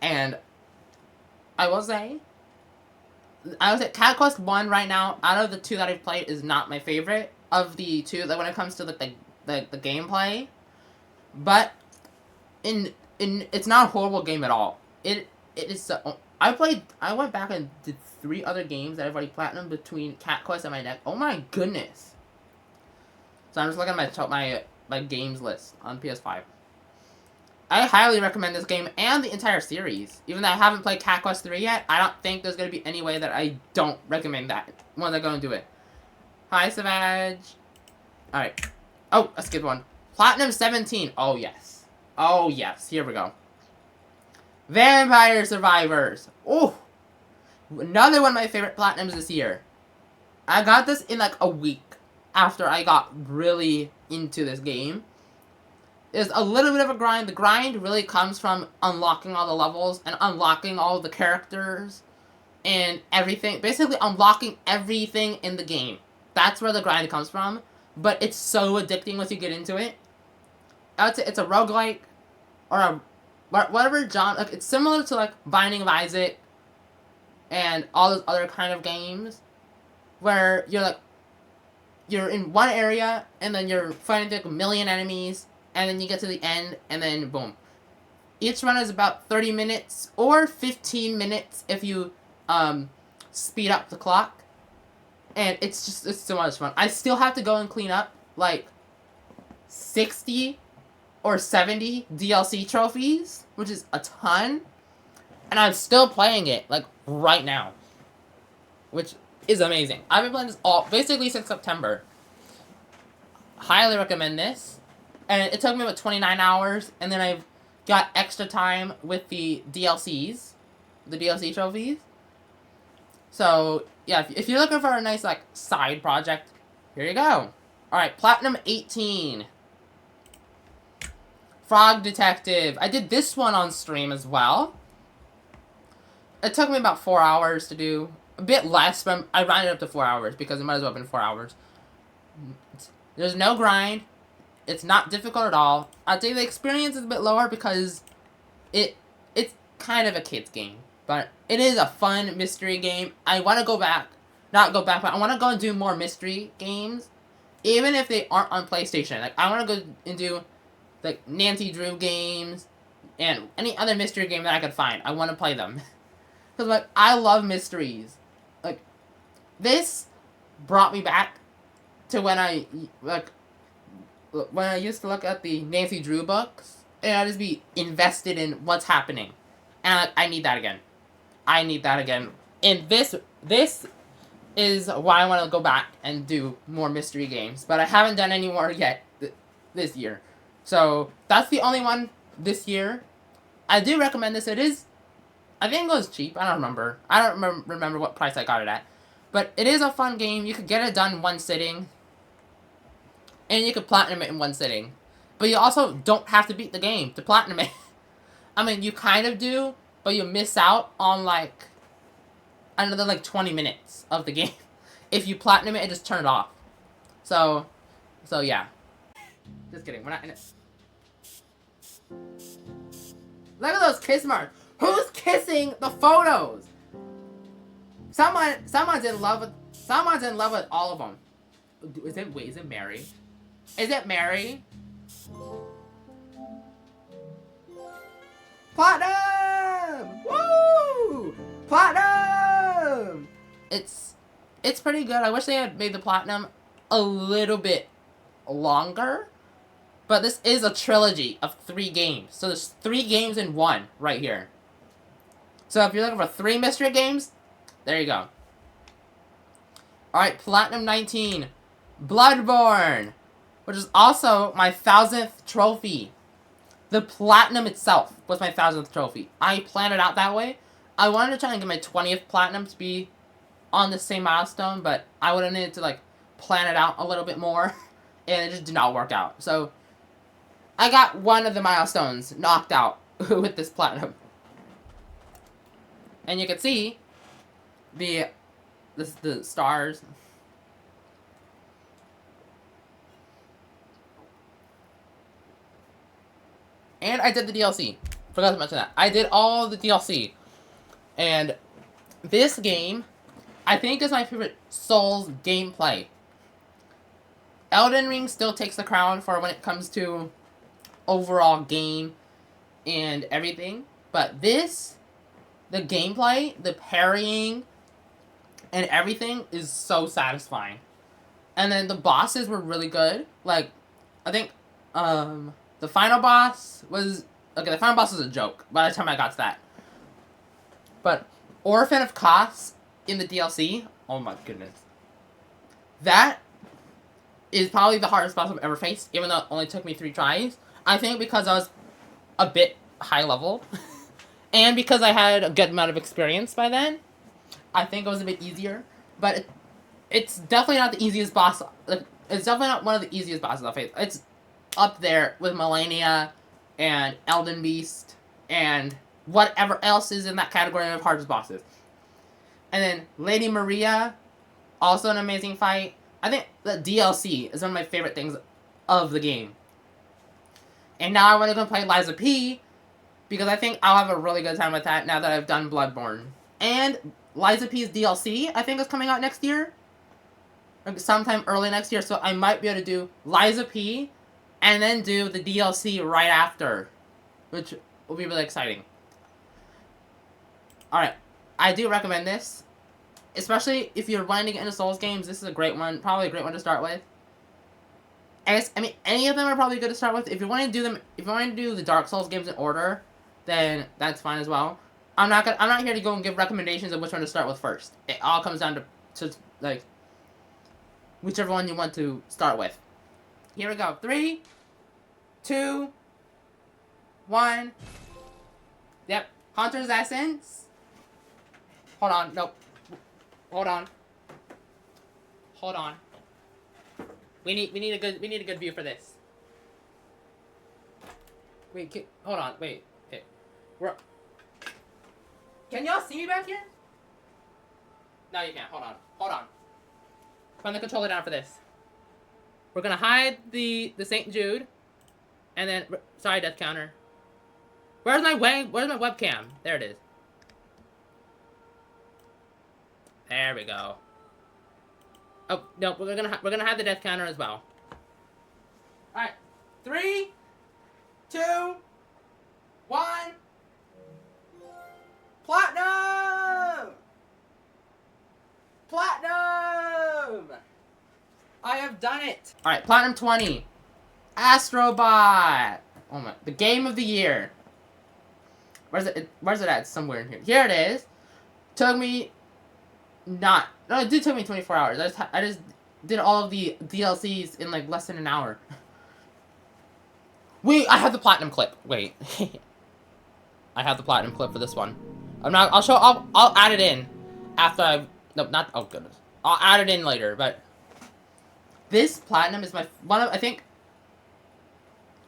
And I will say Cat Quest 1 right now, out of the 2 that I've played, is not my favorite of the 2 that when it comes to the gameplay. But it's not a horrible game at all. It is. I went back and did 3 other games that I've already platinum between Cat Quest and my neck. Oh my goodness! So I'm just looking at my games list on PS5. I highly recommend this game and the entire series. Even though I haven't played Cat Quest 3 yet, I don't think there's going to be any way that I don't recommend that once I go and do it. Hi, Savage. Alright. Oh, I skipped one. Platinum 17. Oh, yes. Oh, yes. Here we go. Vampire Survivors. Oh! Another one of my favorite platinums this year. I got this in like a week after I got really into this game. There's a little bit of a grind. The grind really comes from unlocking all the levels and unlocking all the characters and everything. Basically, unlocking everything in the game. That's where the grind comes from. But it's so addicting once you get into it. It's a roguelike or a whatever genre. Like, it's similar to like Binding of Isaac and all those other kind of games where you're in one area and then you're fighting like a million enemies. And then you get to the end, and then boom. Each run is about 30 minutes, or 15 minutes if you speed up the clock. And it's so much fun. I still have to go and clean up, like, 60 or 70 DLC trophies, which is a ton. And I'm still playing it, like, right now. Which is amazing. I've been playing this basically since September. Highly recommend this. And it took me about 29 hours, and then I've got extra time with the DLCs, the DLC trophies. So, yeah, if you're looking for a nice, like, side project, here you go. Alright, Platinum 18. Frog Detective. I did this one on stream as well. It took me about 4 hours to do. A bit less, but I rounded up to 4 hours, because it might as well have been 4 hours. There's no grind. It's not difficult at all. I'd say the experience is a bit lower because it's kind of a kid's game. But it is a fun mystery game. I want to go back. Not go back, but I want to go and do more mystery games. Even if they aren't on PlayStation. Like, I want to go and do, like, Nancy Drew games. And any other mystery game that I could find. I want to play them. Because, like, I love mysteries. Like, this brought me back to when I used to look at the Nancy Drew books, and I'd just be invested in what's happening. And I need that again. I need that again. And this is why I want to go back and do more mystery games. But I haven't done any more yet this year. So, that's the only one this year. I do recommend this. It is, I think it was cheap. I don't remember. I don't remember what price I got it at. But it is a fun game. You could get it done in one sitting. And you can platinum it in one sitting. But you also don't have to beat the game to platinum it. I mean, you kind of do, but you miss out on, like, another, like, 20 minutes of the game. If you platinum it and just turn it off. So yeah. Just kidding, we're not in it. Look at those kiss marks. Who's kissing the photos? Someone's in love with all of them. Is it Mary? Is it Mary? Platinum! Woo! Platinum! It's pretty good. I wish they had made the platinum a little bit longer. But this is a trilogy of 3 games. So there's 3 games in one right here. So if you're looking for 3 mystery games, there you go. Alright, Platinum 19. Bloodborne, which is also my 1000th trophy. The platinum itself was my 1000th trophy. I planned it out that way. I wanted to try and get my 20th platinum to be on the same milestone, but I would have needed to, like, plan it out a little bit more, and it just did not work out. So, I got one of the milestones knocked out with this platinum. And you can see the stars. And I did the DLC. Forgot to mention that. I did all the DLC. And this game, I think, is my favorite Souls gameplay. Elden Ring still takes the crown for when it comes to overall game and everything. But this, the gameplay, the parrying, and everything is so satisfying. And then the bosses were really good. Like, I think, the final boss was... Okay, the final boss was a joke by the time I got to that. But Orphan of Kos in the DLC, oh my goodness. That is probably the hardest boss I've ever faced, even though it only took me 3 tries. I think because I was a bit high level, and because I had a good amount of experience by then, I think it was a bit easier. But it's definitely not the easiest boss. It's definitely not one of the easiest bosses I've faced. It's up there with Malenia and Elden Beast and whatever else is in that category of hardest bosses. And then Lady Maria, also an amazing fight. I think the DLC is one of my favorite things of the game. And now I want to go play Lies of P, because I think I'll have a really good time with that now that I've done Bloodborne. And Lies of P's DLC, I think, is coming out next year. Like sometime early next year, so I might be able to do Lies of P, and then do the DLC right after, which will be really exciting. Alright, I do recommend this. Especially if you're wanting to get into Souls games, this is a great one. Probably a great one to start with. I mean, any of them are probably good to start with. If you want to do them, if you want to do the Dark Souls games in order, then that's fine as well. I'm not here to go and give recommendations of which one to start with first. It all comes down to like whichever one you want to start with. Here we go. 3, 2, 1. Yep. Hunter's Essence. Hold on. Nope. Hold on. Hold on. We need a good view for this. Wait, hold on. Wait. Okay. Can y'all see me back here? No, you can't. Hold on. Hold on. Put the controller down for this. We're gonna hide the St. Jude, and then sorry, death counter. Where's my webcam? There it is. There we go. Oh no, we're gonna have the death counter as well. All right, 3, 2, 1. Platinum! Platinum! I have done it! Alright, Platinum 20. Astrobot! Oh my, the game of the year. Where's it at? It's somewhere in here. Here it is. Took me no, it did take me 24 hours. I just did all of the DLCs in like less than an hour. Wait, I have the platinum clip. Wait. I have the platinum clip for this one. I'll add it in after I've... No, not... Oh, goodness. I'll add it in later, but... This platinum is I think...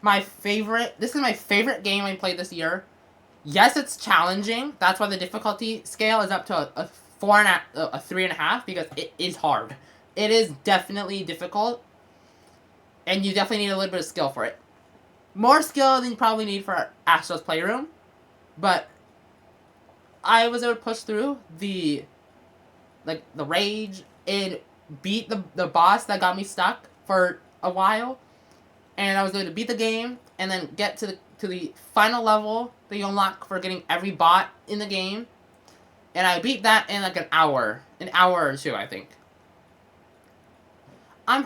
My favorite... This is my favorite game I played this year. Yes, it's challenging. That's why the difficulty scale is up to a 3.5, because it is hard. It is definitely difficult. And you definitely need a little bit of skill for it. More skill than you probably need for Astro's Playroom. But... I was able to push through the rage and beat the boss that got me stuck for a while, and I was able to beat the game and then get to the final level that you unlock for getting every bot in the game, and I beat that in like an hour or two, I think. I'm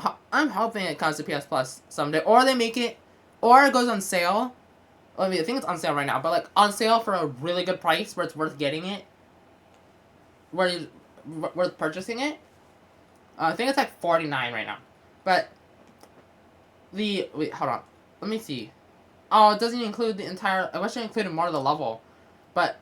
hoping it comes to PS Plus someday, or they make it, or it goes on sale. I mean, I think it's on sale right now, but like on sale for a really good price where it's worth getting it, worth purchasing it. I think it's like $49 right now, but wait, hold on, let me see. Oh, it doesn't include the entire. I wish it included more of the level, but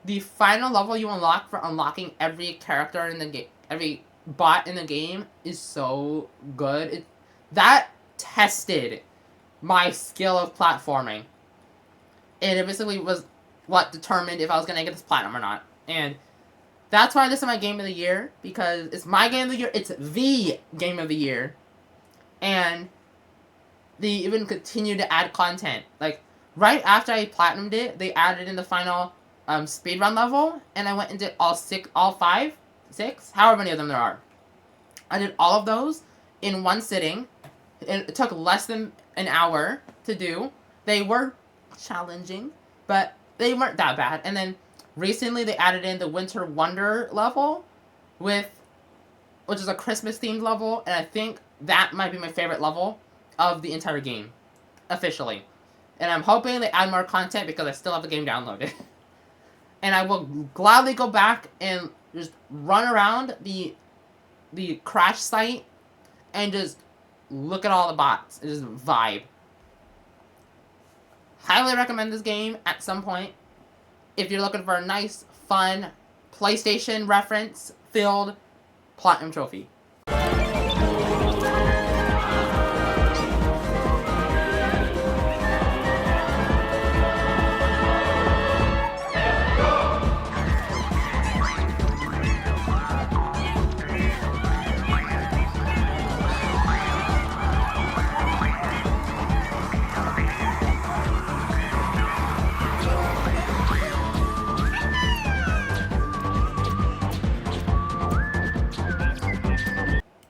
the final level you unlock for unlocking every character in the game, every bot in the game, is so good. That tested my skill of platforming. And it basically was what determined if I was going to get this platinum or not. And that's why this is my game of the year, because it's my game of the year. It's the game of the year. And they even continue to add content. Like, right after I platinumed it, they added in the final speedrun level, and I went and did all 5, 6, however many of them there are. I did all of those in one sitting. It took less than an hour to do. They were challenging, but they weren't that bad. And then recently they added in the Winter Wonder level, which is a Christmas themed level, and I think that might be my favorite level of the entire game, officially. And I'm hoping they add more content because I still have the game downloaded. And I will gladly go back and just run around the crash site and just look at all the bots and just vibe. Highly recommend this game at some point if you're looking for a nice, fun, PlayStation reference-filled Platinum Trophy.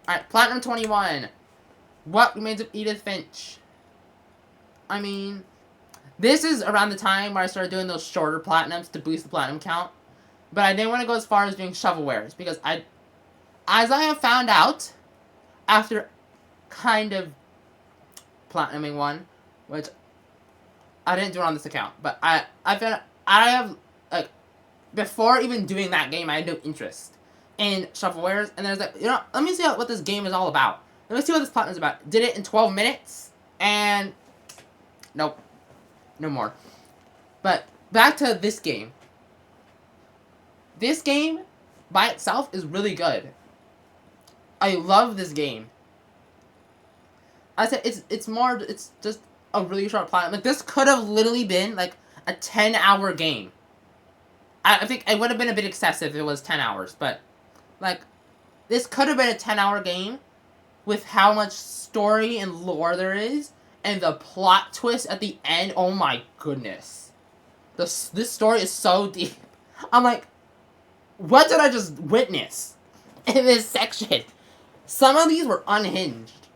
Alright, Platinum 21. What Remains of Edith Finch? I mean, this is around the time where I started doing those shorter platinums to boost the platinum count. But I didn't want to go as far as doing shovelwares, because as I have found out, after kind of platinuming one, which I didn't do it on this account, but I found I have, like, before even doing that game, I had no interest in shovelwares, and there's like, let me see what this game is all about. Let me see what this platinum is about. Did it in 12 minutes, and nope, no more. But back to this game. This game, by itself, is really good. I love this game. I said it's just a really short platinum. Like, this could have literally been like a 10-hour game. I think it would have been a bit excessive if it was 10 hours, but like, this could have been a 10-hour game with how much story and lore there is, and the plot twist at the end. Oh my goodness. This story is so deep. I'm like, what did I just witness in this section? Some of these were unhinged.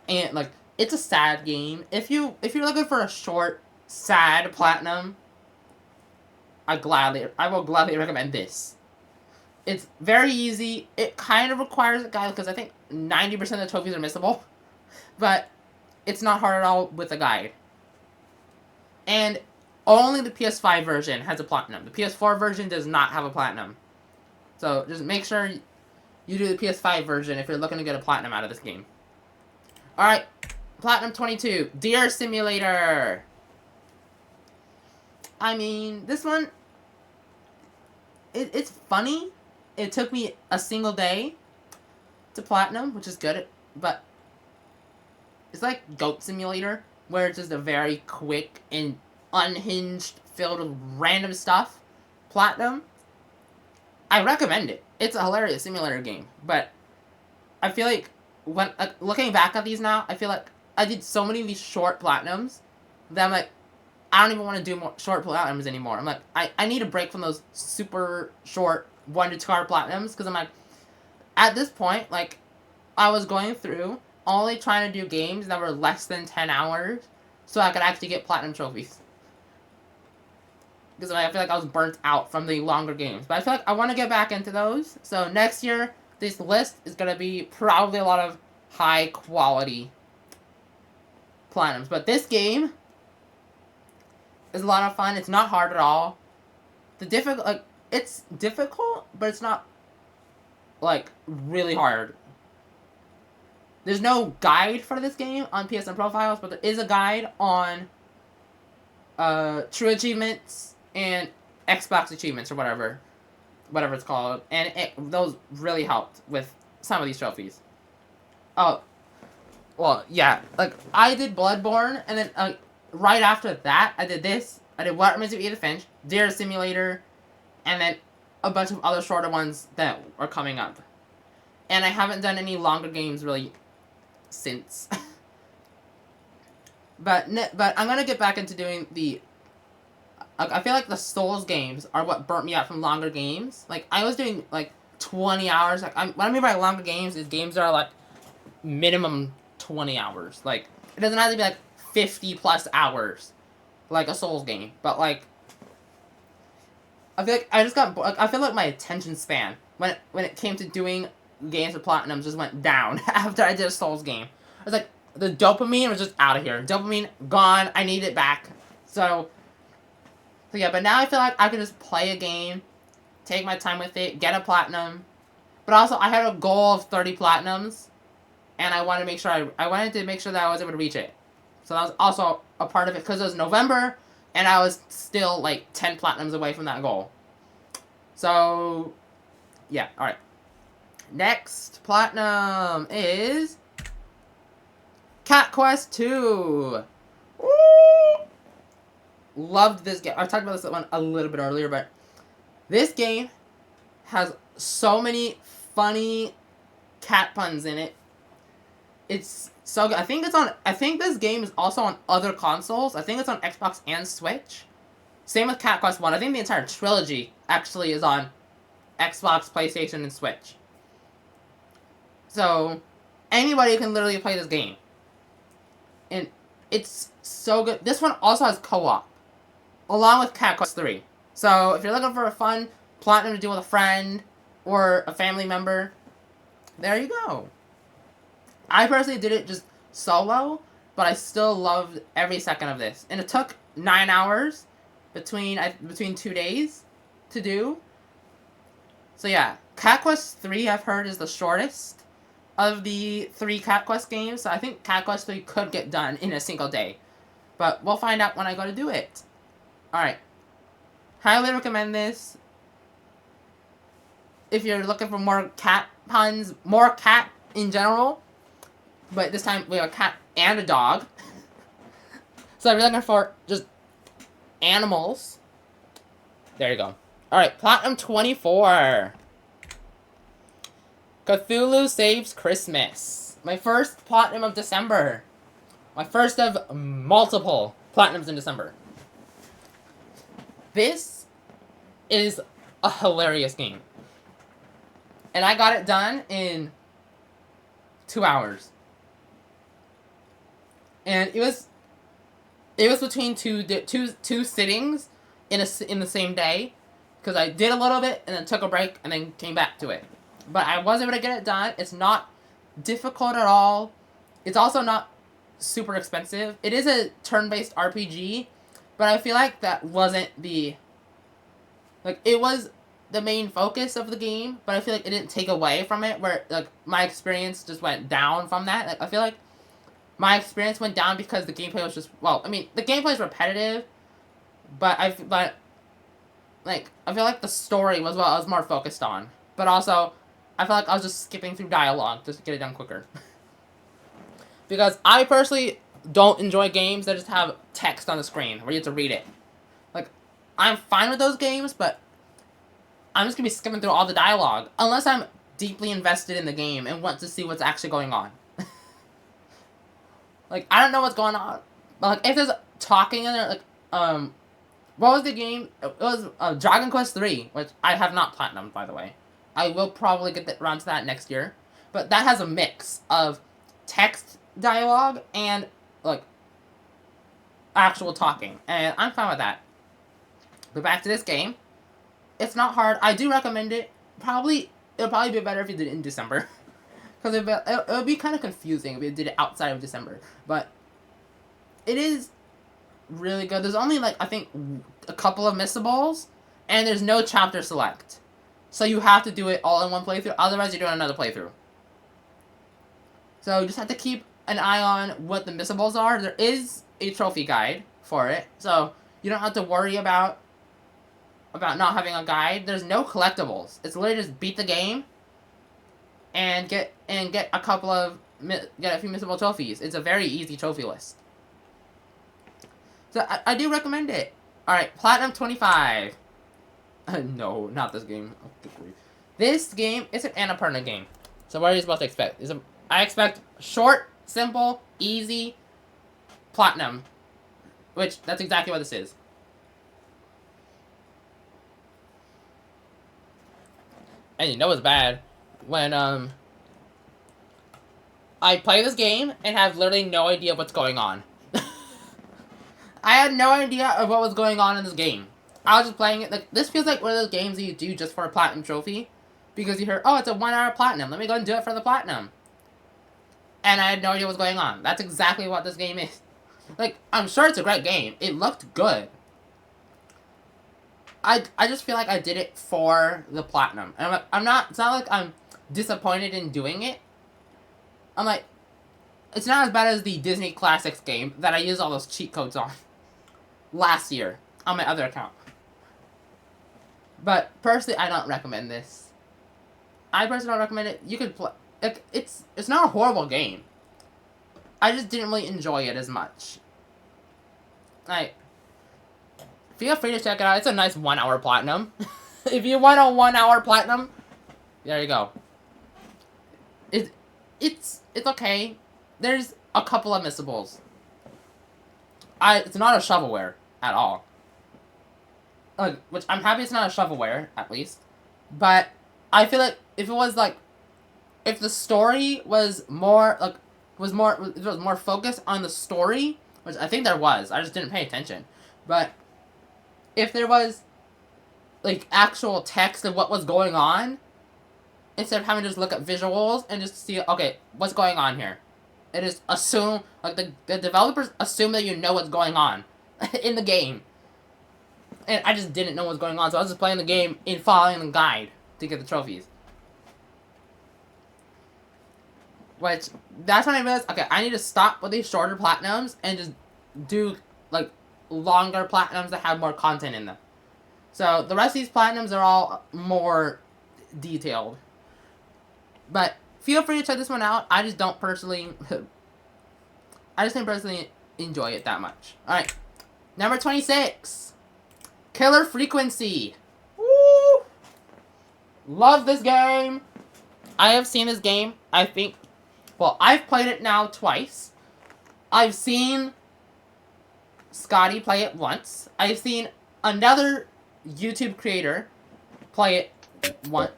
And like, it's a sad game. If you're looking for a short, sad platinum, I will gladly recommend this. It's very easy. It kind of requires a guide, because I think 90% of the trophies are missable. But it's not hard at all with a guide. And only the PS5 version has a platinum. The PS4 version does not have a platinum. So just make sure you do the PS5 version if you're looking to get a platinum out of this game. Alright, Platinum 22, Deer Simulator. I mean, this one, it's funny. It took me a single day to platinum, which is good, but it's like Goat Simulator, where it's just a very quick and unhinged, filled with random stuff platinum. I recommend it. It's a hilarious simulator game, but I feel like when looking back at these now, I feel like I did so many of these short platinums that I'm like, I don't even want to do more short platinums anymore. I'm like, I need a break from those super short 1 to 2 hour platinums, because I'm like, at this point, like, I was going through only trying to do games that were less than 10 hours so I could actually get platinum trophies. Because I feel like I was burnt out from the longer games. But I feel like I want to get back into those. So next year, this list is going to be probably a lot of high quality platinums. But this game is a lot of fun. It's not hard at all. It's difficult, but it's not, like, really hard. There's no guide for this game on PSN Profiles, but there is a guide on True Achievements and Xbox Achievements, or whatever it's called. And those really helped with some of these trophies. Oh, well, yeah. Like, I did Bloodborne, and then right after that, I did this. I did What Remains of Edith Finch, Deer Simulator, and then a bunch of other shorter ones that are coming up. And I haven't done any longer games really since. but I'm gonna get back into doing the. I feel like the Souls games are what burnt me out from longer games. Like I was doing like 20 hours. Like what I mean by longer games is games that are like minimum 20 hours. Like it doesn't have to be like 50 plus hours, like a Souls game. But like I feel like I feel like my attention span when it came to doing games with platinums just went down after I did a Souls game. I was like, the dopamine was just out of here. Dopamine gone. I need it back. So yeah, but now I feel like I can just play a game, take my time with it, get a platinum. But also, I had a goal of 30 platinums, and I wanted to make sure I wanted to make sure that I was able to reach it. So that was also a part of it because it was November, and I was still like 10 platinums away from that goal. So yeah, all right. Next platinum is Cat Quest 2. Woo! Loved this game. I talked about this one a little bit earlier, but this game has so many funny cat puns in it. It's so good. I think this game is also on other consoles. I think it's on Xbox and Switch. Same with Cat Quest 1. I think the entire trilogy actually is on Xbox, PlayStation, and Switch. So anybody can literally play this game. And it's so good. This one also has co-op, along with Cat Quest 3. So if you're looking for a fun platinum to do with a friend or a family member, there you go. I personally did it just solo, but I still loved every second of this. And it took 9 hours between 2 days to do. So yeah, Cat Quest 3 I've heard is the shortest of the 3 Cat Quest games. So I think Cat Quest 3 could get done in a single day. But we'll find out when I go to do it. Alright. Highly recommend this. If you're looking for more cat puns, more cat in general. But this time we have a cat and a dog. So if you're looking for just animals. There you go. Alright, Platinum 24. Cthulhu Saves Christmas. My first Platinum of December. My first of multiple Platinums in December. This is a hilarious game. And I got it done in 2 hours. And it was between two sittings in the same day, because I did a little bit and then took a break and then came back to it. But I was able to get it done. It's not difficult at all. It's also not super expensive. It is a turn-based RPG, but I feel like that wasn't it was the main focus of the game, but I feel like it didn't take away from it, where like my experience just went down from that. Like I feel like my experience went down because the gameplay was just, well, I mean, the gameplay is repetitive, but I feel like the story was what I was more focused on. But also, I feel like I was just skipping through dialogue just to get it done quicker. Because I personally don't enjoy games that just have text on the screen where you have to read it. Like, I'm fine with those games, but I'm just going to be skipping through all the dialogue. Unless I'm deeply invested in the game and want to see what's actually going on. Like, I don't know what's going on. But, like, if there's talking in there, like, what was the game? It was Dragon Quest 3, which I have not platinumed, by the way. I will probably get around to that next year. But that has a mix of text dialogue and, like, actual talking. And I'm fine with that. But back to this game. It's not hard. I do recommend it. It'll probably be better if you did it in December. Because it would be kind of confusing if you did it outside of December. But it is really good. There's only, like, I think, a couple of missables. And there's no chapter select. So you have to do it all in one playthrough. Otherwise, you're doing another playthrough. So you just have to keep an eye on what the missables are. There is a trophy guide for it. So you don't have to worry about not having a guide. There's no collectibles. It's literally just beat the game and get a few missable trophies. It's a very easy trophy list. So I do recommend it. Alright, Platinum 25. No, not this game. Oh, good grief. This game is an Annapurna game. So what are you supposed to expect? I expect short, simple, easy, platinum. Which, that's exactly what this is. And you know it's bad when, I play this game and have literally no idea what's going on. I had no idea of what was going on in this game. I was just playing it, like, this feels like one of those games that you do just for a platinum trophy. Because you hear, oh, it's a 1 hour platinum, let me go and do it for the platinum. And I had no idea what was going on. That's exactly what this game is. Like, I'm sure it's a great game. It looked good. I just feel like I did it for the platinum. And I'm not, it's not like I'm disappointed in doing it. I'm like, it's not as bad as the Disney Classics game that I used all those cheat codes on last year on my other account. But personally, I don't recommend this. I personally don't recommend it. You could play. Like, it's not a horrible game. I just didn't really enjoy it as much. Like, feel free to check it out. It's a nice 1 hour platinum. If you want a 1 hour platinum, there you go. It's okay. There's a couple of missables. It's not a shovelware at all. Which I'm happy it's not a shovelware, at least. But I feel like if it was like, if the story was more like, it was more focused on the story, which I think there was. I just didn't pay attention. But if there was like actual text of what was going on, instead of having to just look at visuals and just see, okay, what's going on here? It is assume, like, the developers assume that you know what's going on in the game. And I just didn't know what was going on, so I was just playing the game and following the guide to get the trophies. Which, that's when I realized, okay, I need to stop with these shorter platinums and just do, like, longer platinums that have more content in them. So, the rest of these platinums are all more detailed. But feel free to check this one out. I just don't personally... I just didn't personally enjoy it that much. Alright. Number 26. Killer Frequency. Woo! Love this game. I have seen this game, I think... Well, I've played it now twice. I've seen Scotty play it once. I've seen another YouTube creator play it once.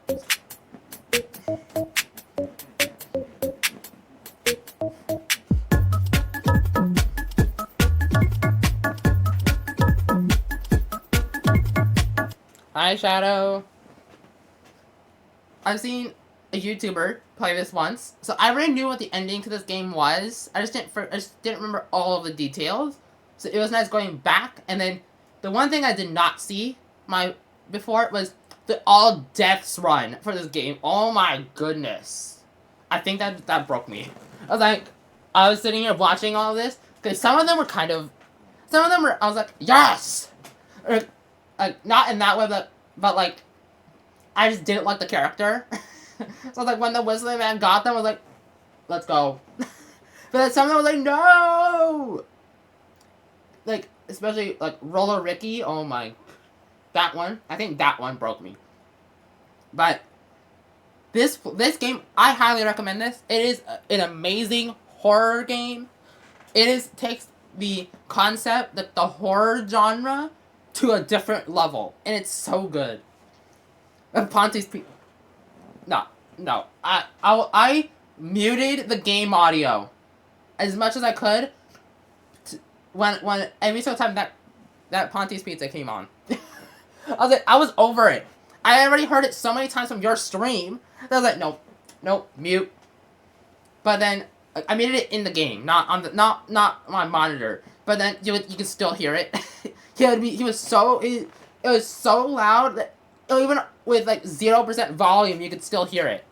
Hi, Shadow. I've seen a YouTuber play this once, so I already knew what the ending to this game was. I just didn't remember all of the details. So it was nice going back, and then the one thing I did not see before was the all deaths run for this game. Oh my goodness. I think that broke me. I was sitting here watching all of this, because some of them were, I was like, yes! Like, not in that way, but like, I just didn't like the character. So, like, when the Whistling Man got them, I was like, let's go. But then some of them was like, no! Like, especially, like, Roller Ricky, oh my, that one, I think that one broke me. But, this game, I highly recommend this. It is an amazing horror game. Takes the concept, the horror genre, to a different level. And it's so good. And Ponty's No. I muted the game audio as much as I could when every single time that Ponty's Pizza came on. I was over it. I already heard it so many times from your stream that I was like, nope, mute. But then I muted it in the game, not on my monitor. But then you can still hear it. It was so loud that even with like 0% volume, you could still hear it.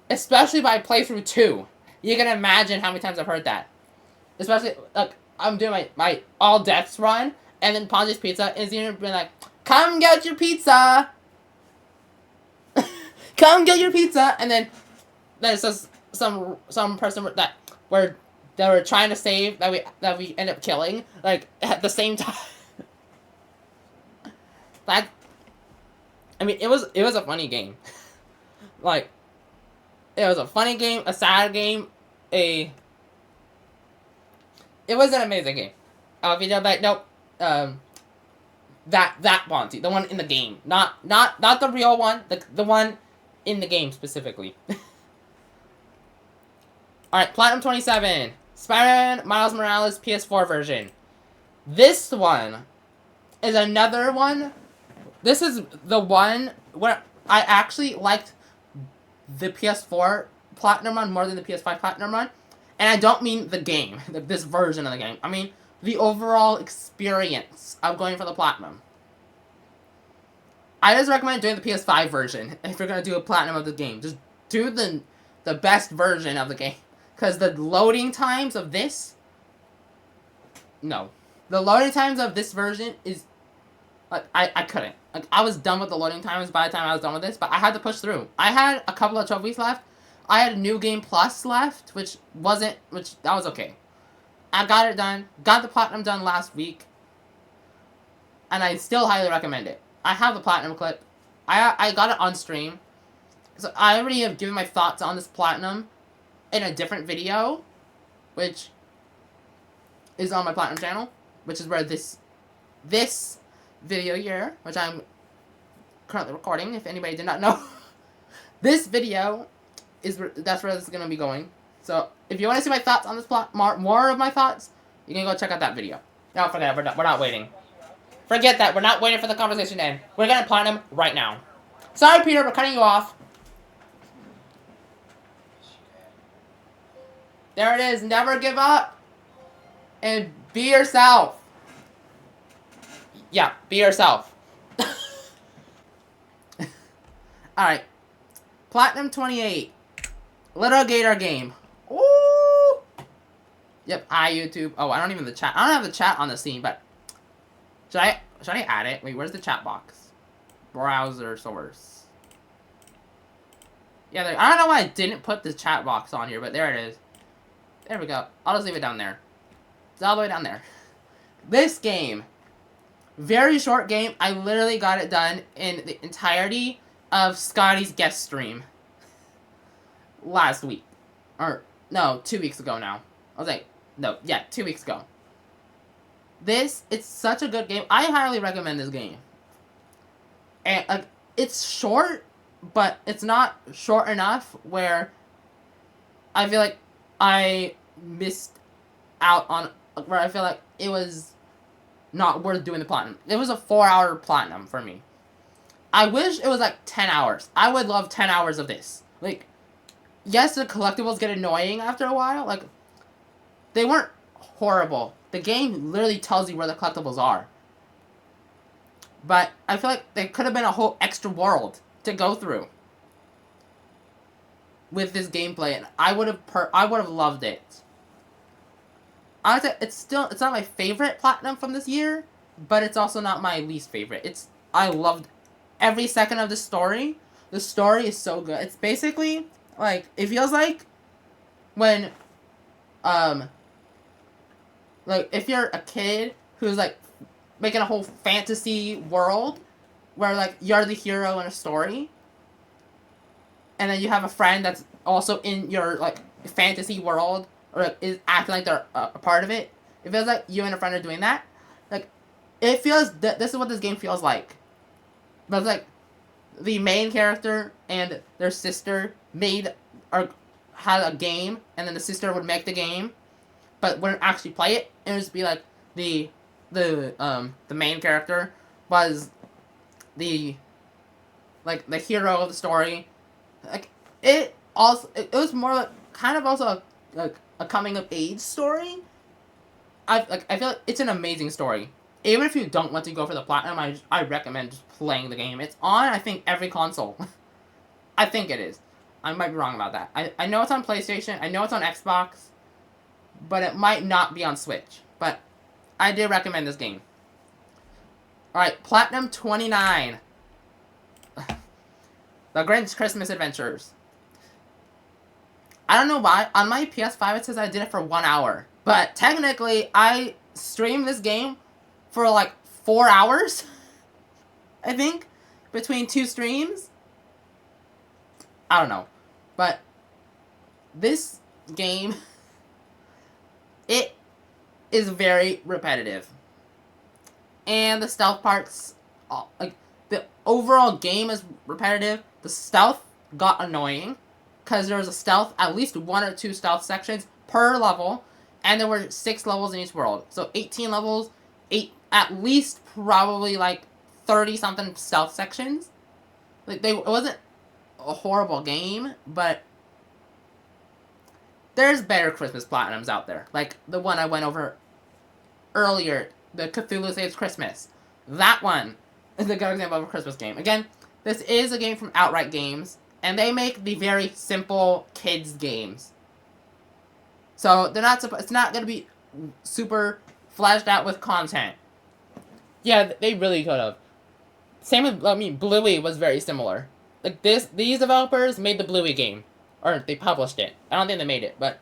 Especially by playthrough 2. You can imagine how many times I've heard that. Especially, like, I'm doing my all deaths run, and then Ponzy's Pizza is even being like, come get your pizza! Come get your pizza! And then there's just some person that were trying to save that we end up killing, like, at the same time. That, I mean, it was a funny game. Like, it was a funny game, a sad game, it was an amazing game. If you don't like, nope, that Bonzi, the one in the game, not the real one, the one in the game specifically. All right, Platinum 27, Spider-Man Miles Morales PS4 version. This one is another one. This is the one where I actually liked the PS4 Platinum run more than the PS5 Platinum run. And I don't mean the game, this version of the game. I mean the overall experience of going for the Platinum. I just recommend doing the PS5 version if you're going to do a Platinum of the game. Just do the best version of the game. Because the loading times of this... No. The loading times of this version is... Like, I couldn't. Like, I was done with the loading times by the time I was done with this, but I had to push through. I had a couple of trophies left. I had New Game Plus left, which that was okay. I got it done. Got the Platinum done last week. And I still highly recommend it. I have the Platinum clip. I got it on stream. So I already have given my thoughts on this Platinum in a different video, which is on my Platinum channel, which is where this video here, which I'm currently recording, if anybody did not know. This video that's where this is gonna be going. So if you want to see my thoughts on this plot, more of my thoughts, you can go check out that video. No, forget it. We're not waiting. Forget that. We're not waiting for the conversation to end. We're gonna Platinum right now. Sorry, Peter, we're cutting you off. There it is. Never give up. And be yourself. Yeah, be yourself. Alright. Platinum 28. Little Gator game. Ooh. Yep, hi YouTube. Oh, I don't even have the chat. I don't have the chat on the scene, but should I add it? Wait, where's the chat box? Browser source. Yeah, I don't know why I didn't put the chat box on here, but there it is. There we go. I'll just leave it down there. It's all the way down there. This game, very short game. I literally got it done in the entirety of Scotty's guest stream last week. Or, no, 2 weeks ago now. I was like, no, yeah, 2 weeks ago. It's such a good game. I highly recommend this game. And, it's short, but it's not short enough where I feel like I missed out on, where I feel like it was not worth doing the Platinum. It was a 4-hour Platinum for me. I wish it was like 10 hours. I would love 10 hours of this. Like, yes, the collectibles get annoying after a while. Like, they weren't horrible. The game literally tells you where the collectibles are. But I feel like there could have been a whole extra world to go through with this gameplay, and I would have loved it. Honestly, it's not my favorite Platinum from this year, but it's also not my least favorite. I loved every second of the story. The story is so good. It's basically like, it feels like when like if you're a kid who's like making a whole fantasy world where like you're the hero in a story, and then you have a friend that's also in your like fantasy world, or like, is acting like they're a part of it. It feels like you and a friend are doing that. Like, it feels this is what this game feels like. But it's like the main character and their sister had a game, and then the sister would make the game, but wouldn't actually play it. It would just be like the main character was the hero of the story. Like, it was more like kind of also like a coming of age story. I feel like it's an amazing story. Even if you don't want to go for the Platinum, I recommend just playing the game. It's on, I think, every console. I think it is. I might be wrong about that. I know it's on PlayStation. I know it's on Xbox. But it might not be on Switch. But I do recommend this game. Alright, Platinum 29. The Grinch Christmas Adventures. I don't know why. On my PS5 it says I did it for 1 hour. But technically, I streamed this game for like 4 hours. I think, between 2 streams. I don't know. But this game, it is very repetitive. And the stealth parts, like, the overall game is repetitive. The stealth got annoying, because there was a stealth, at least 1 or 2 stealth sections per level, and there were 6 levels in each world. So 18 levels, at least probably like 30-something stealth sections. Like, it wasn't a horrible game, but there's better Christmas Platinums out there. Like the one I went over earlier, the Cthulhu Saves Christmas. That one is a good example of a Christmas game. Again, this is a game from Outright Games, and they make the very simple kids games. So they're not. It's not gonna be super fleshed out with content. Yeah, they really could have. Same with Bluey was very similar. Like these developers made the Bluey game, or they published it. I don't think they made it, but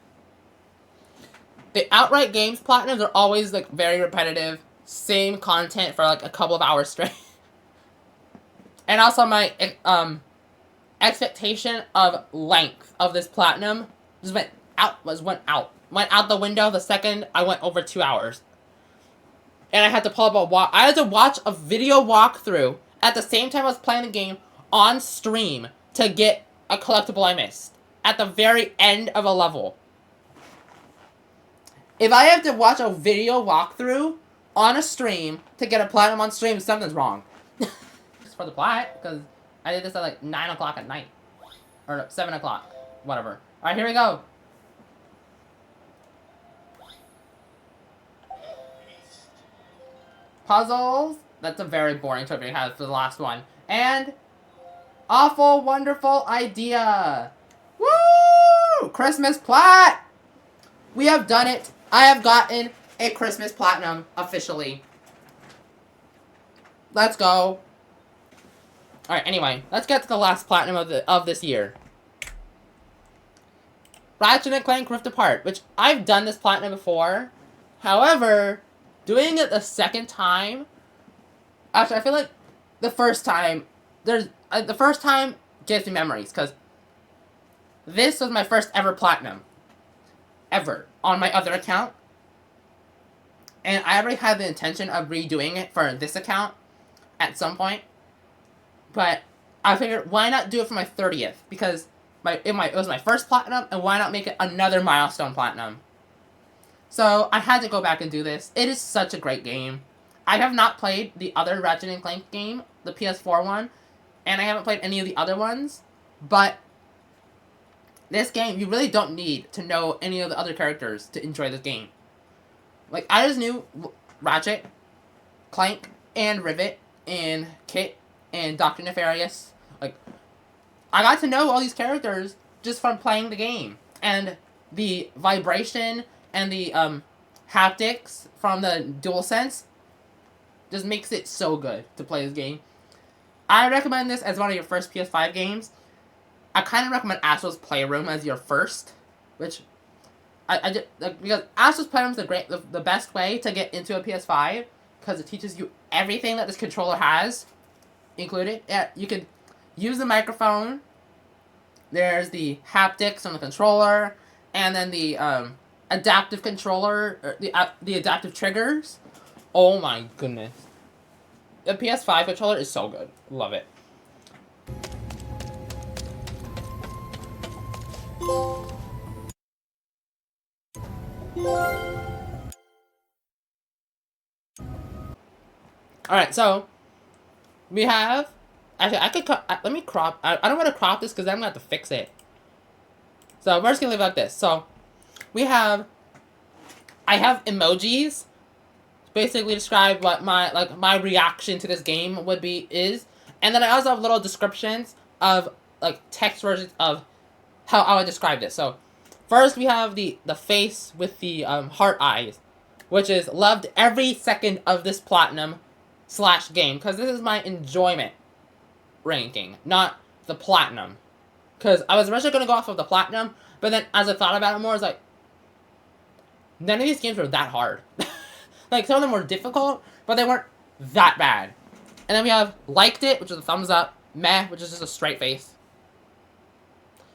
the Outright Games Platinums are always like very repetitive, same content for like a couple of hours straight. And also my expectation of length of this platinum just went out the window the second I went over 2 hours. And I had to pull up I had to watch a video walkthrough at the same time I was playing the game on stream to get a collectible I missed at the very end of a level. If I have to watch a video walkthrough on a stream to get a platinum on stream, something's wrong. Just for the plat, because I did this at like 9 o'clock at night. Or 7 o'clock. Whatever. Alright, here we go. Puzzles. That's a very boring trivia we had for the last one. And awful, wonderful idea. Woo! Christmas plat! We have done it. I have gotten a Christmas Platinum officially. Let's go. Alright, anyway, let's get to the last Platinum of this year. Ratchet & Clank Rift Apart, which I've done this Platinum before. However, doing it the second time, actually, I feel like the first time gives me memories, because this was my first ever Platinum. Ever. On my other account. And I already had the intention of redoing it for this account at some point. But I figured, why not do it for my 30th? Because it was my first Platinum, and why not make it another milestone Platinum? So I had to go back and do this. It is such a great game. I have not played the other Ratchet & Clank game, the PS4 one, and I haven't played any of the other ones, but this game, you really don't need to know any of the other characters to enjoy this game. Like, I just knew Ratchet, Clank, and Rivet, and Kit, and Dr. Nefarious. Like, I got to know all these characters just from playing the game. And the vibration and the haptics from the DualSense just makes it so good to play this game. I recommend this as one of your first PS5 games. I kind of recommend Astro's Playroom as your first, which I just, like, because Astro's Playroom is the best way to get into a PS5, because it teaches you everything that this controller has included. Yeah, you can use the microphone. There's the haptics on the controller, and then the adaptive controller, or the adaptive triggers. Oh my goodness, the PS5 controller is so good. Love it. Alright, so we have, actually, let me crop, I don't want to crop this because I'm going to have to fix it. So we're just going to leave it like this. So I have emojis, basically describe what my reaction to this game is. And then I also have little descriptions of, like, text versions of how I would describe this. So first we have the face with the heart eyes, which is loved every second of this Platinum / game, because this is my enjoyment ranking, not the Platinum. Because I was originally going to go off of the Platinum, but then as I thought about it more, I was like, none of these games were that hard. Like, some of them were difficult, but they weren't that bad. And then we have liked it, which is a thumbs up. Meh, which is just a straight face.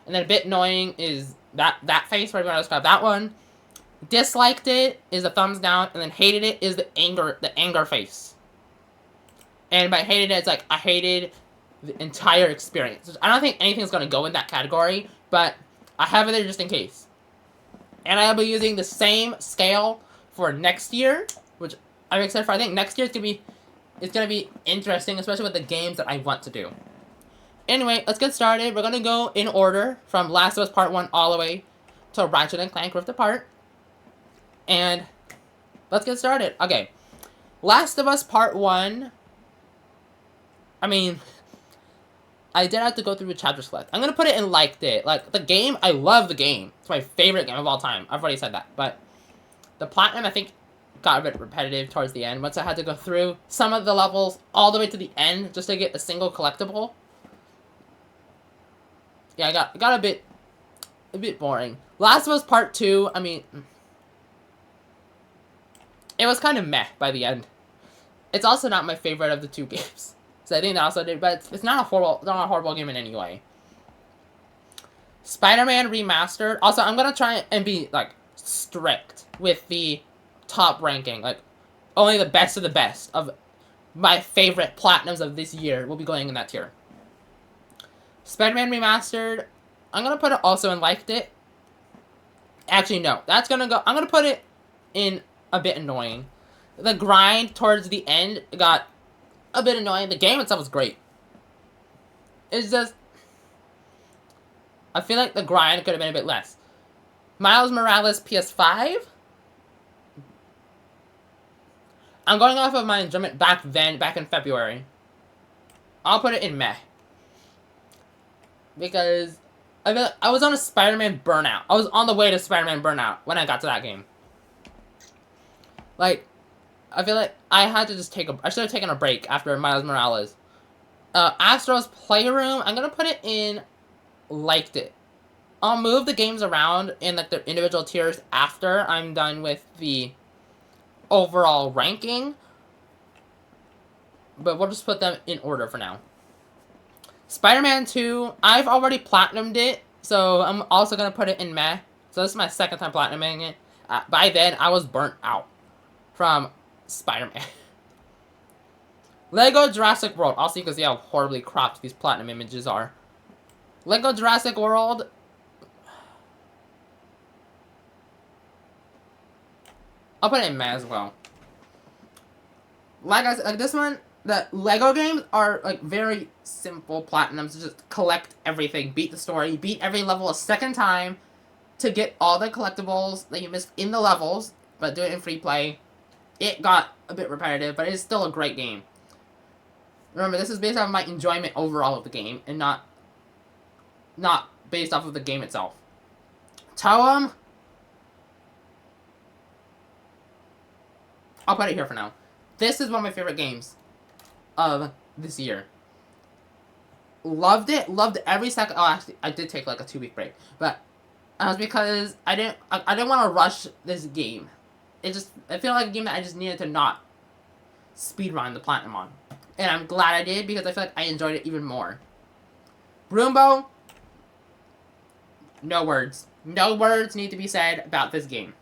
And then a bit annoying is that face, whatever you want to describe that one. Disliked it is a thumbs down, and then hated it is the anger face. And by hated it, it's like I hated the entire experience. I don't think anything's gonna go in that category, but I have it there just in case. And I'll be using the same scale for next year, which I'm excited for. I think next year it's gonna be interesting, especially with the games that I want to do. Anyway, let's get started. We're gonna go in order from Last of Us Part 1 all the way to Ratchet & Clank Rift Apart. And let's get started. Okay. Last of Us Part 1. I mean, I did have to go through a chapter select. I'm gonna put it in liked it. Like, the game, I love the game. It's my favorite game of all time. I've already said that. But the platinum, I think, got a bit repetitive towards the end. Once I had to go through some of the levels all the way to the end just to get a single collectible. Yeah, I got a bit boring. Last of Us Part 2, I mean, it was kind of meh by the end. It's also not my favorite of the two games. So I think that also did, but it's not a horrible game in any way. Spider-Man Remastered. Also, I'm gonna try and be like strict with the top ranking. Like, only the best of the best of my favorite platinums of this year will be going in that tier. Spider-Man Remastered. I'm gonna put it also in liked it. Actually, no. That's gonna go. I'm gonna put it in a bit annoying. The grind towards the end got a bit annoying. The game itself was great. It's just, I feel like the grind could have been a bit less. Miles Morales PS5. I'm going off of my enjoyment back in February. I'll put it in meh. Because I feel like I was on a Spider-Man burnout. I was on the way to Spider-Man burnout when I got to that game. Like, I feel like I had to just I should have taken a break after Miles Morales. Astro's Playroom, I'm gonna put it in liked it. I'll move the games around in like their individual tiers after I'm done with the overall ranking. But we'll just put them in order for now. Spider-Man 2, I've already platinumed it, so I'm also gonna put it in meh. So this is my second time platinuming it. By then, I was burnt out from Spider-Man. Lego Jurassic World. Also, you can see how horribly cropped these platinum images are. Lego Jurassic World. I'll put it in meh as well. Like I said, like this one, the Lego games are like very simple platinums. Just collect everything, beat the story, beat every level a second time to get all the collectibles that you missed in the levels, but do it in free play. It got a bit repetitive, but it's still a great game. Remember, this is based off of my enjoyment overall of the game, and not based off of the game itself. Toem. I'll put it here for now. This is one of my favorite games of this year. Loved it. Loved every second. Oh, actually, I did take like a 2-week break, but that was because I didn't want to rush this game. I feel like a game that I just needed to not speedrun the platinum on. And I'm glad I did, because I feel like I enjoyed it even more. Broombo. No words. No words need to be said about this game.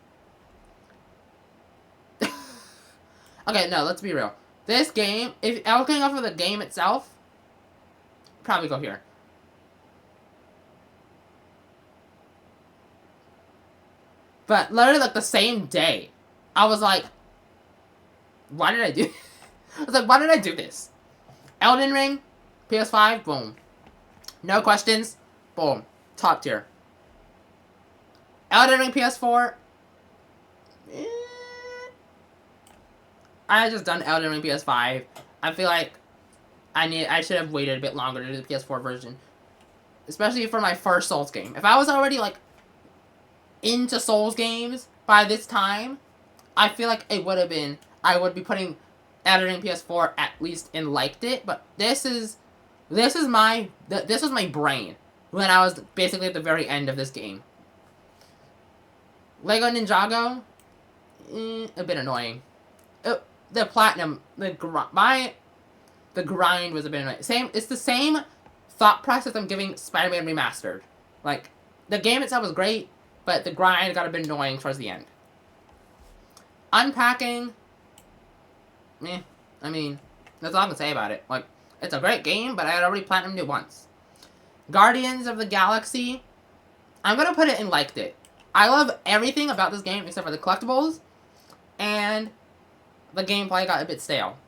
Okay, no, let's be real. This game, if I was going off of the game itself, probably go here. But literally, like, the same day, I was like, why did I do I was like, why did I do this? Elden Ring, PS5, boom. No questions, boom. Top tier. Elden Ring PS4, I just done Elden Ring PS5. I feel like I should have waited a bit longer to do the PS4 version. Especially for my first Souls game. If I was already, like, into Souls games by this time, I feel like it would have been, I would be putting Elden Ring PS4 at least in liked it, but this was my brain when I was basically at the very end of this game. Lego Ninjago, a bit annoying. The platinum, the the grind was a bit annoying. It's the same thought process I'm giving Spider-Man Remastered. Like, the game itself was great, but the grind got a bit annoying towards the end. Unpacking, meh. I mean, that's all I can say about it. Like, it's a great game, but I had already platinumed it once. Guardians of the Galaxy, I'm gonna put it in liked it. I love everything about this game except for the collectibles, and the gameplay got a bit stale.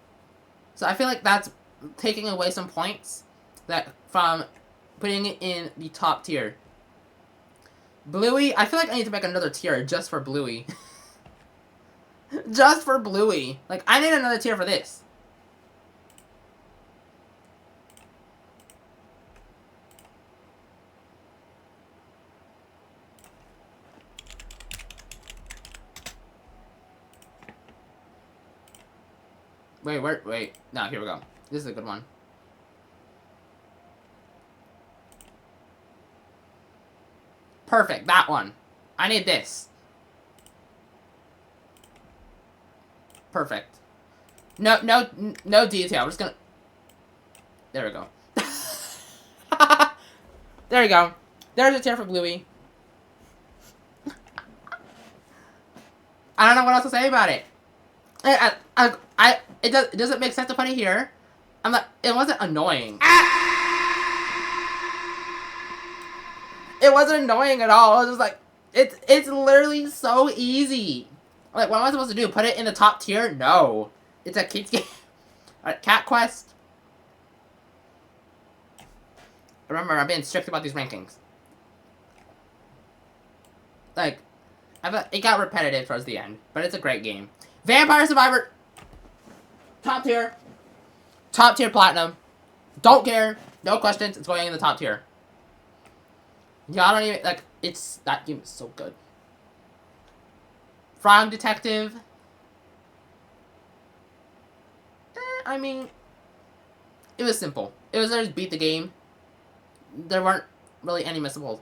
So I feel like that's taking away some points that from putting it in the top tier. Bluey, I feel like I need to make another tier just for Bluey. Just for Bluey. Like, I need another tier for this. Wait. No, here we go. This is a good one. Perfect, that one. I need this. Perfect. No detail. We're just gonna... There we go. There we go. There's a tier for Bluey. I don't know what else to say about it. It doesn't make sense to put it here. It wasn't annoying. It wasn't annoying at all. I was just like, it's literally so easy. Like, what am I supposed to do? Put it in the top tier? No. It's a kids game. Alright, Cat Quest. Remember, I'm being strict about these rankings. Like, it got repetitive towards the end, but it's a great game. Vampire Survivor. Top tier. Top tier platinum. Don't care. No questions. It's going in the top tier. Y'all don't even, like, that game is so good. Frog Detective. I mean, it was simple. It was just beat the game. There weren't really any missables.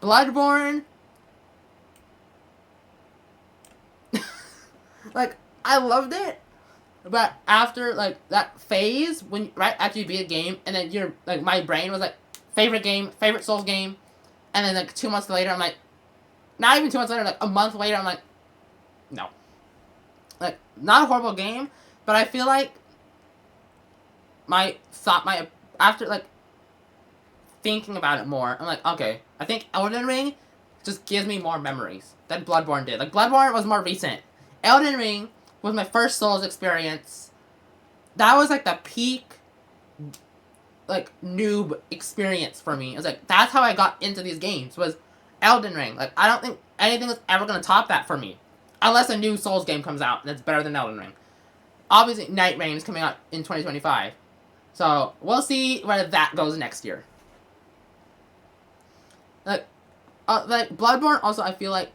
Bloodborne. Like, I loved it. But after, like, that phase, right after you beat a game, and then you're, like, my brain was like, favorite game, favorite Souls game. And then, like, 2 months later, I'm like, not even 2 months later, like, a month later, I'm like, no. Like, not a horrible game, but I feel like after, like, thinking about it more, I'm like, okay, I think Elden Ring just gives me more memories than Bloodborne did. Like, Bloodborne was more recent. Elden Ring was my first Souls experience. That was, like, the peak, like, noob experience for me. It was like, that's how I got into these games, was Elden Ring. Like, I don't think anything is ever going to top that for me. Unless a new Souls game comes out that's better than Elden Ring. Obviously, Night Rain is coming out in 2025. So, we'll see where that goes next year. Like, Bloodborne, also, I feel like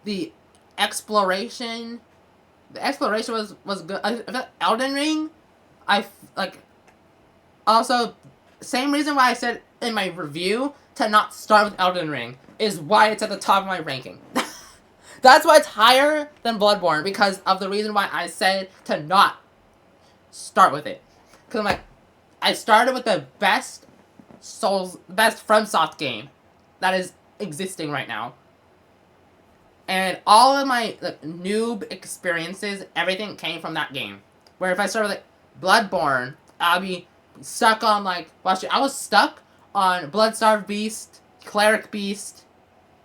the exploration was good. I feel like Elden Ring, also, same reason why I said in my review to not start with Elden Ring is why it's at the top of my ranking. That's why it's higher than Bloodborne, because of the reason why I said to not start with it. Because I'm like, I started with the best FromSoft game that is existing right now. And all of my noob experiences, everything came from that game. Where if I started with Bloodborne, I'll be stuck on I was stuck on Bloodstarved Beast, Cleric Beast,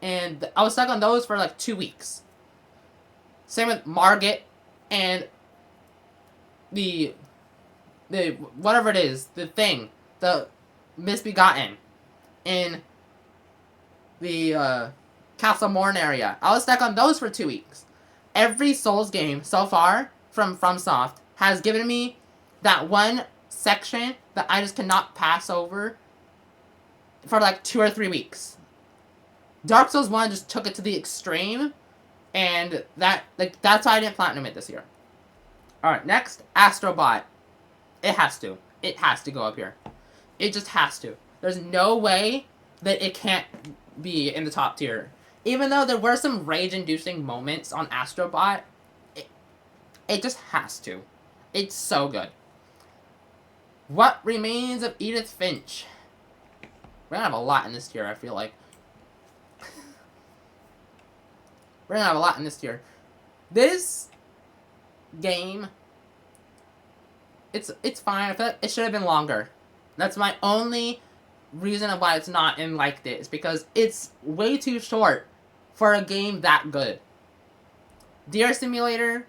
and I was stuck on those for 2 weeks. Same with Margit and the whatever it is, the Misbegotten in the Castle Morn area. I was stuck on those for 2 weeks. Every Souls game so far from FromSoft has given me that one section that I just cannot pass over for 2 or 3 weeks. Dark Souls 1 just took it to the extreme, and that's why I didn't platinum it this year. Alright, next, Astrobot. It has to. It has to go up here. It just has to. There's no way that it can't be in the top tier. Even though there were some rage-inducing moments on Astrobot, it just has to. It's so good. What Remains of Edith Finch? We're gonna have a lot in this tier, I feel like. We're gonna have a lot in this tier. This game, it's fine. I feel like it should have been longer. That's my only reason of why it's not in like this, because it's way too short for a game that good. Deer Simulator,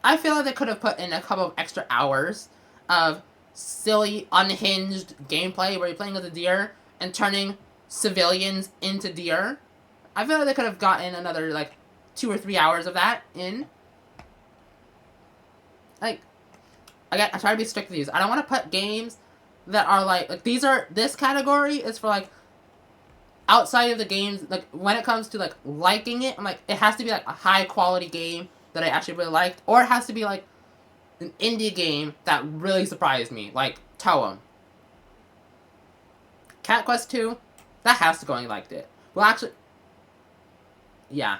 I feel like they could have put in a couple of extra hours of silly, unhinged gameplay where you're playing with a deer and turning civilians into deer. I feel like they could have gotten another, like, 2 or 3 hours of that in. Like, again, I try to be strict with these. I don't want to put games that are, like, this category is for, like, outside of the games, like, when it comes to, like, liking it, I'm like, it has to be, like, a high-quality game that I actually really liked, or it has to be, like, an indie game that really surprised me, like Toem. Cat Quest 2, that has to go and you liked it. Well, actually, yeah.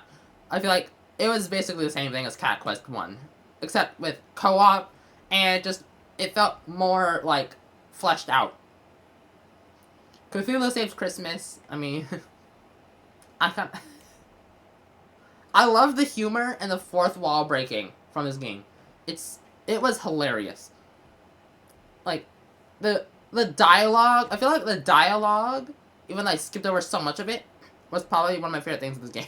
I feel like it was basically the same thing as Cat Quest 1, except with co-op, and it felt more, like, fleshed out. Cthulhu Saves Christmas, I mean, I love the humor and the fourth wall breaking from this game. It was hilarious. Like, the dialogue, I feel like the dialogue, even though I skipped over so much of it, was probably one of my favorite things in this game.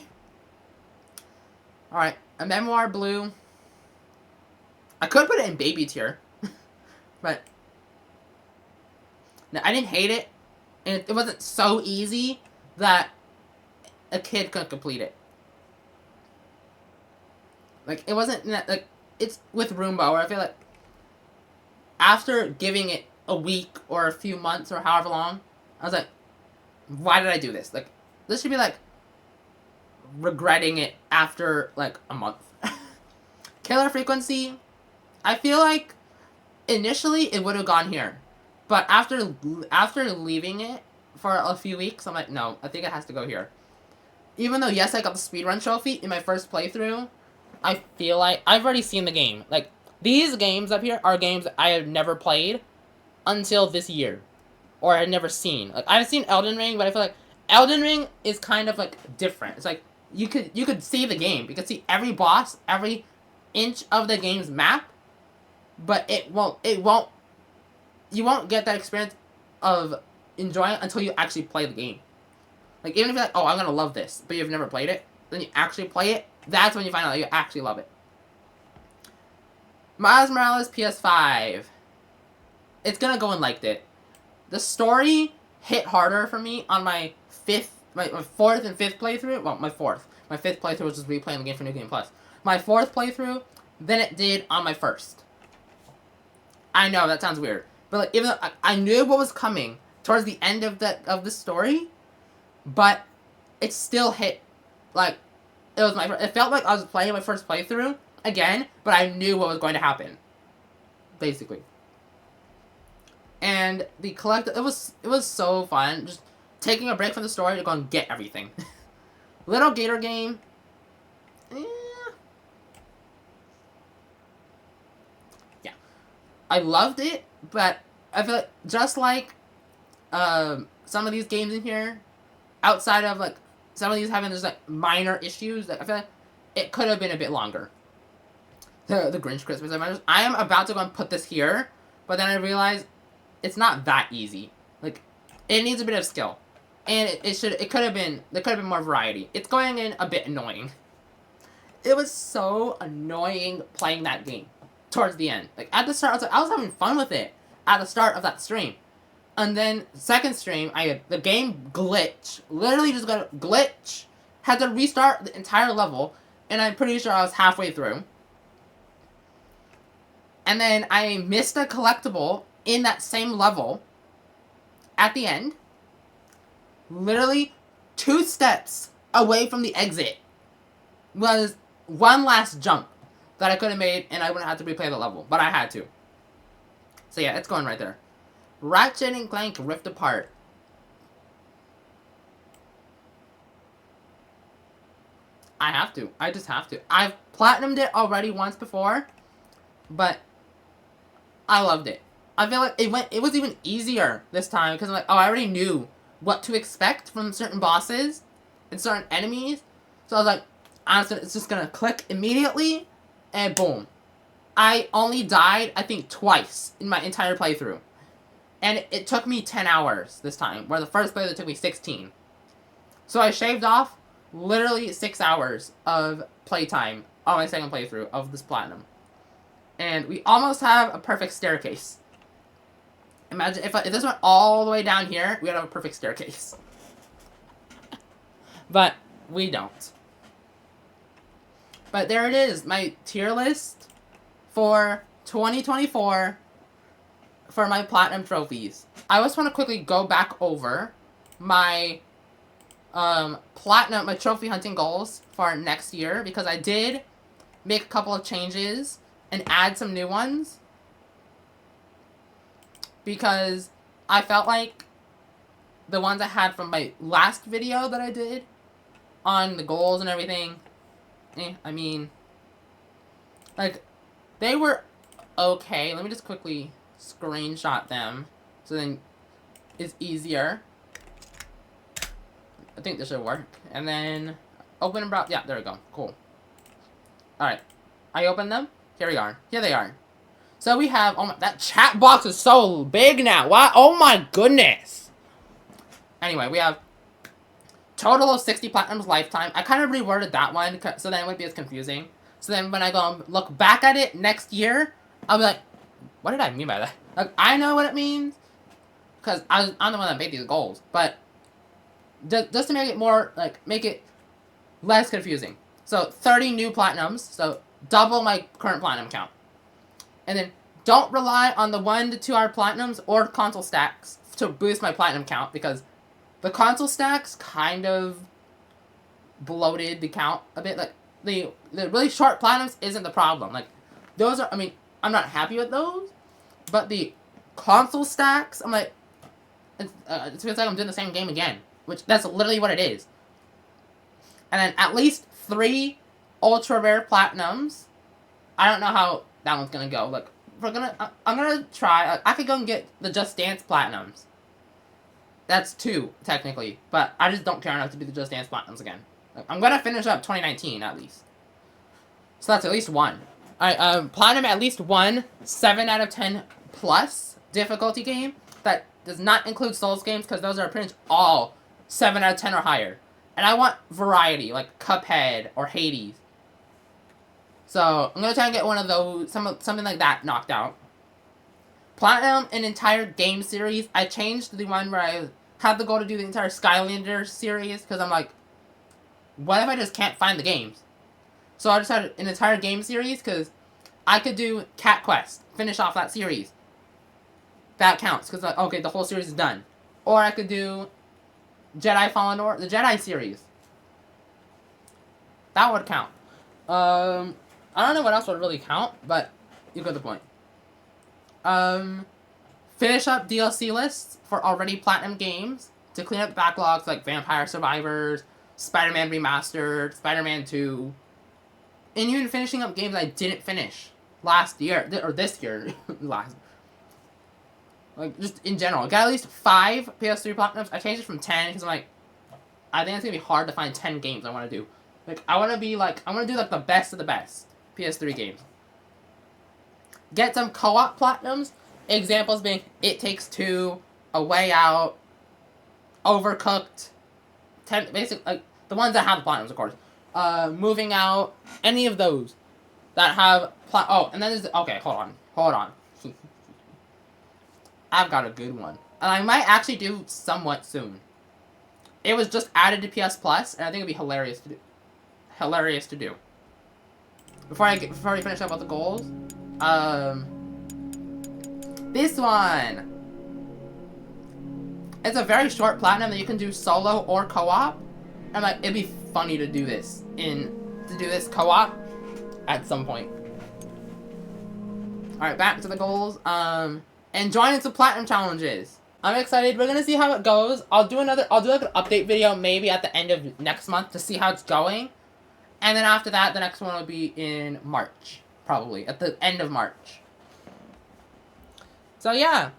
Alright, A Memoir Blue. I could put it in baby tier, but no, I didn't hate it, and it wasn't so easy that a kid couldn't complete it. Like, it wasn't, like, it's with Roomba, where I feel like after giving it a week or a few months or however long, I was like, why did I do this? Like, this should be, like, regretting it after, like, a month. Killer Frequency, I feel like initially it would have gone here. But after leaving it for a few weeks, I'm like, no, I think it has to go here. Even though, yes, I got the speedrun trophy in my first playthrough, I feel like I've already seen the game. Like, these games up here are games I have never played until this year. Or I had never seen. Like, I've seen Elden Ring, but I feel like Elden Ring is kind of, like, different. It's like, you could see the game. You could see every boss, every inch of the game's map, but you won't get that experience of enjoying it until you actually play the game. Like, even if you're like, oh, I'm gonna love this, but you've never played it, then you actually play it, that's when you find out that you actually love it. Miles Morales PS5. It's gonna go in like it. The story hit harder for me on my fourth and fifth playthrough. Well, my fourth. My fifth playthrough was just replaying the game for New Game Plus. My fourth playthrough than it did on my first. I know, that sounds weird. But, like, even though I knew what was coming towards the end of the story, but it still hit, like, it felt like I was playing my first playthrough again, but I knew what was going to happen. Basically. And the collective, it was so fun, just taking a break from the story to go and get everything. Little Gator Game, yeah, I loved it, but I feel like just like some of these games in here, outside of, like, some of these having just, like, minor issues, like, I feel like it could have been a bit longer. The Grinch Christmas Adventures. I am about to go and put this here, but then I realized it's not that easy. Like, it needs a bit of skill, and there could have been more variety. It's going in a bit annoying. It was so annoying playing that game towards the end. Like, at the start, I was having fun with it at the start of that stream. And then, second stream, the game glitch. Literally just got a glitch. Had to restart the entire level, and I'm pretty sure I was halfway through. And then I missed a collectible in that same level at the end. Literally 2 steps away from the exit was one last jump that I could have made, and I wouldn't have to replay the level, but I had to. So yeah, it's going right there. Ratchet and Clank Rift Apart. I have to. I just have to. I've platinumed it already once before, but I loved it. I feel like it was even easier this time because I'm like, oh, I already knew what to expect from certain bosses and certain enemies. So I was like, honestly, it's just gonna click immediately, and boom. I only died, I think, twice in my entire playthrough. And it took me 10 hours this time, where the first playthrough took me 16. So I shaved off literally 6 hours of playtime on my second playthrough of this platinum. And we almost have a perfect staircase. Imagine if this went all the way down here, we'd have a perfect staircase. But we don't. But there it is, my tier list for 2024 for my platinum trophies. I just want to quickly go back over my my trophy hunting goals for next year, because I did make a couple of changes and add some new ones, because I felt like the ones I had from my last video that I did on the goals and everything, I mean, like, they were okay. Let me just quickly screenshot them so then it's easier. I think this should work. And then open and browse. Yeah, there we go. Cool. Alright. I opened them. Here we are. Here they are. So we have, oh my, that chat box is so big now. Why? Oh my goodness. Anyway, we have total of 60 platinums lifetime. I kind of reworded that one so then it wouldn't be as confusing. So then when I go look back at it next year, I'll be like, what did I mean by that? Like, I know what it means, because I'm the one that made these goals. But just to make it more, like, make it less confusing. So 30 new platinums, so double my current platinum count. And then don't rely on the 1 to 2 hour platinums or console stacks to boost my platinum count, because the console stacks kind of bloated the count a bit. Like, the really short platinums isn't the problem. Like, those are, I mean, I'm not happy with those, but the console stacks, I'm like, it feels like I'm doing the same game again, which that's literally what it is. And then at least 3 ultra rare platinums. I don't know how that one's gonna go. Like, I'm gonna try. I could go and get the Just Dance platinums. That's 2 technically, but I just don't care enough to do the Just Dance platinums again. Like, I'm gonna finish up 2019 at least. So that's at least 1. Alright, platinum at least 1 7 out of 10 plus difficulty game. That does not include Souls games, because those are pretty much all 7 out of 10 or higher. And I want variety, like Cuphead or Hades. So I'm gonna try and get one of those, something like that knocked out. Platinum an entire game series. I changed the one where I had the goal to do the entire Skylander series, because I'm like, what if I just can't find the games? So I just had an entire game series, because I could do Cat Quest, finish off that series. That counts, because, like, okay, the whole series is done. Or I could do Jedi Fallen Order, the Jedi series. That would count. I don't know what else would really count, but you get the point. Finish up DLC lists for already platinum games to clean up backlogs like Vampire Survivors, Spider-Man Remastered, Spider-Man 2, and even finishing up games I didn't finish last year, or this year, like, just in general. I got at least 5 PS3 platinums. I changed it from 10, because I'm like, I think it's gonna be hard to find 10 games I want to do. Like, I want to do, like, the best of the best PS3 games. Get some co-op platinums. Examples being It Takes Two, A Way Out, Overcooked, basic, like, the ones that have the platinums, of course. Moving Out, any of those that have oh, and then there's, okay, hold on. I've got a good one, and I might actually do somewhat soon. It was just added to PS Plus, and I think it'd be hilarious to do. Before we finish up with the goals, this one. It's a very short platinum that you can do solo or co-op. I'm like, it'd be funny to do this co-op at some point. Alright, back to the goals. And join into platinum challenges. I'm excited. We're gonna see how it goes. I'll do like an update video maybe at the end of next month to see how it's going. And then after that, the next one will be in March. Probably. At the end of March. So yeah.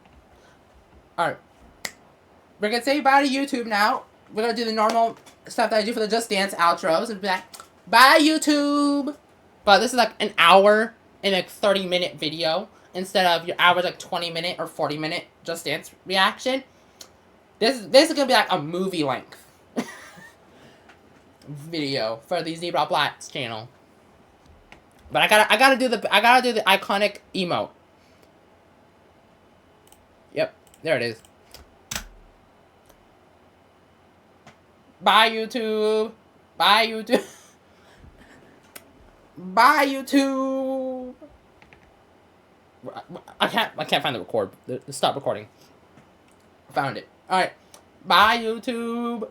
Alright. We're gonna say bye to YouTube now. We're gonna do the normal stuff that I do for the Just Dance outros and be like, bye YouTube! But this is like an hour and like 30-minute video instead of your average like 20-minute or 40-minute Just Dance reaction. This is gonna be like a movie length video for the Zebra Black's channel. But I gotta do the iconic emote. Yep, there it is. Bye YouTube. Bye YouTube. Bye YouTube. I can't find the record. The stop recording. I found it. All right. Bye YouTube.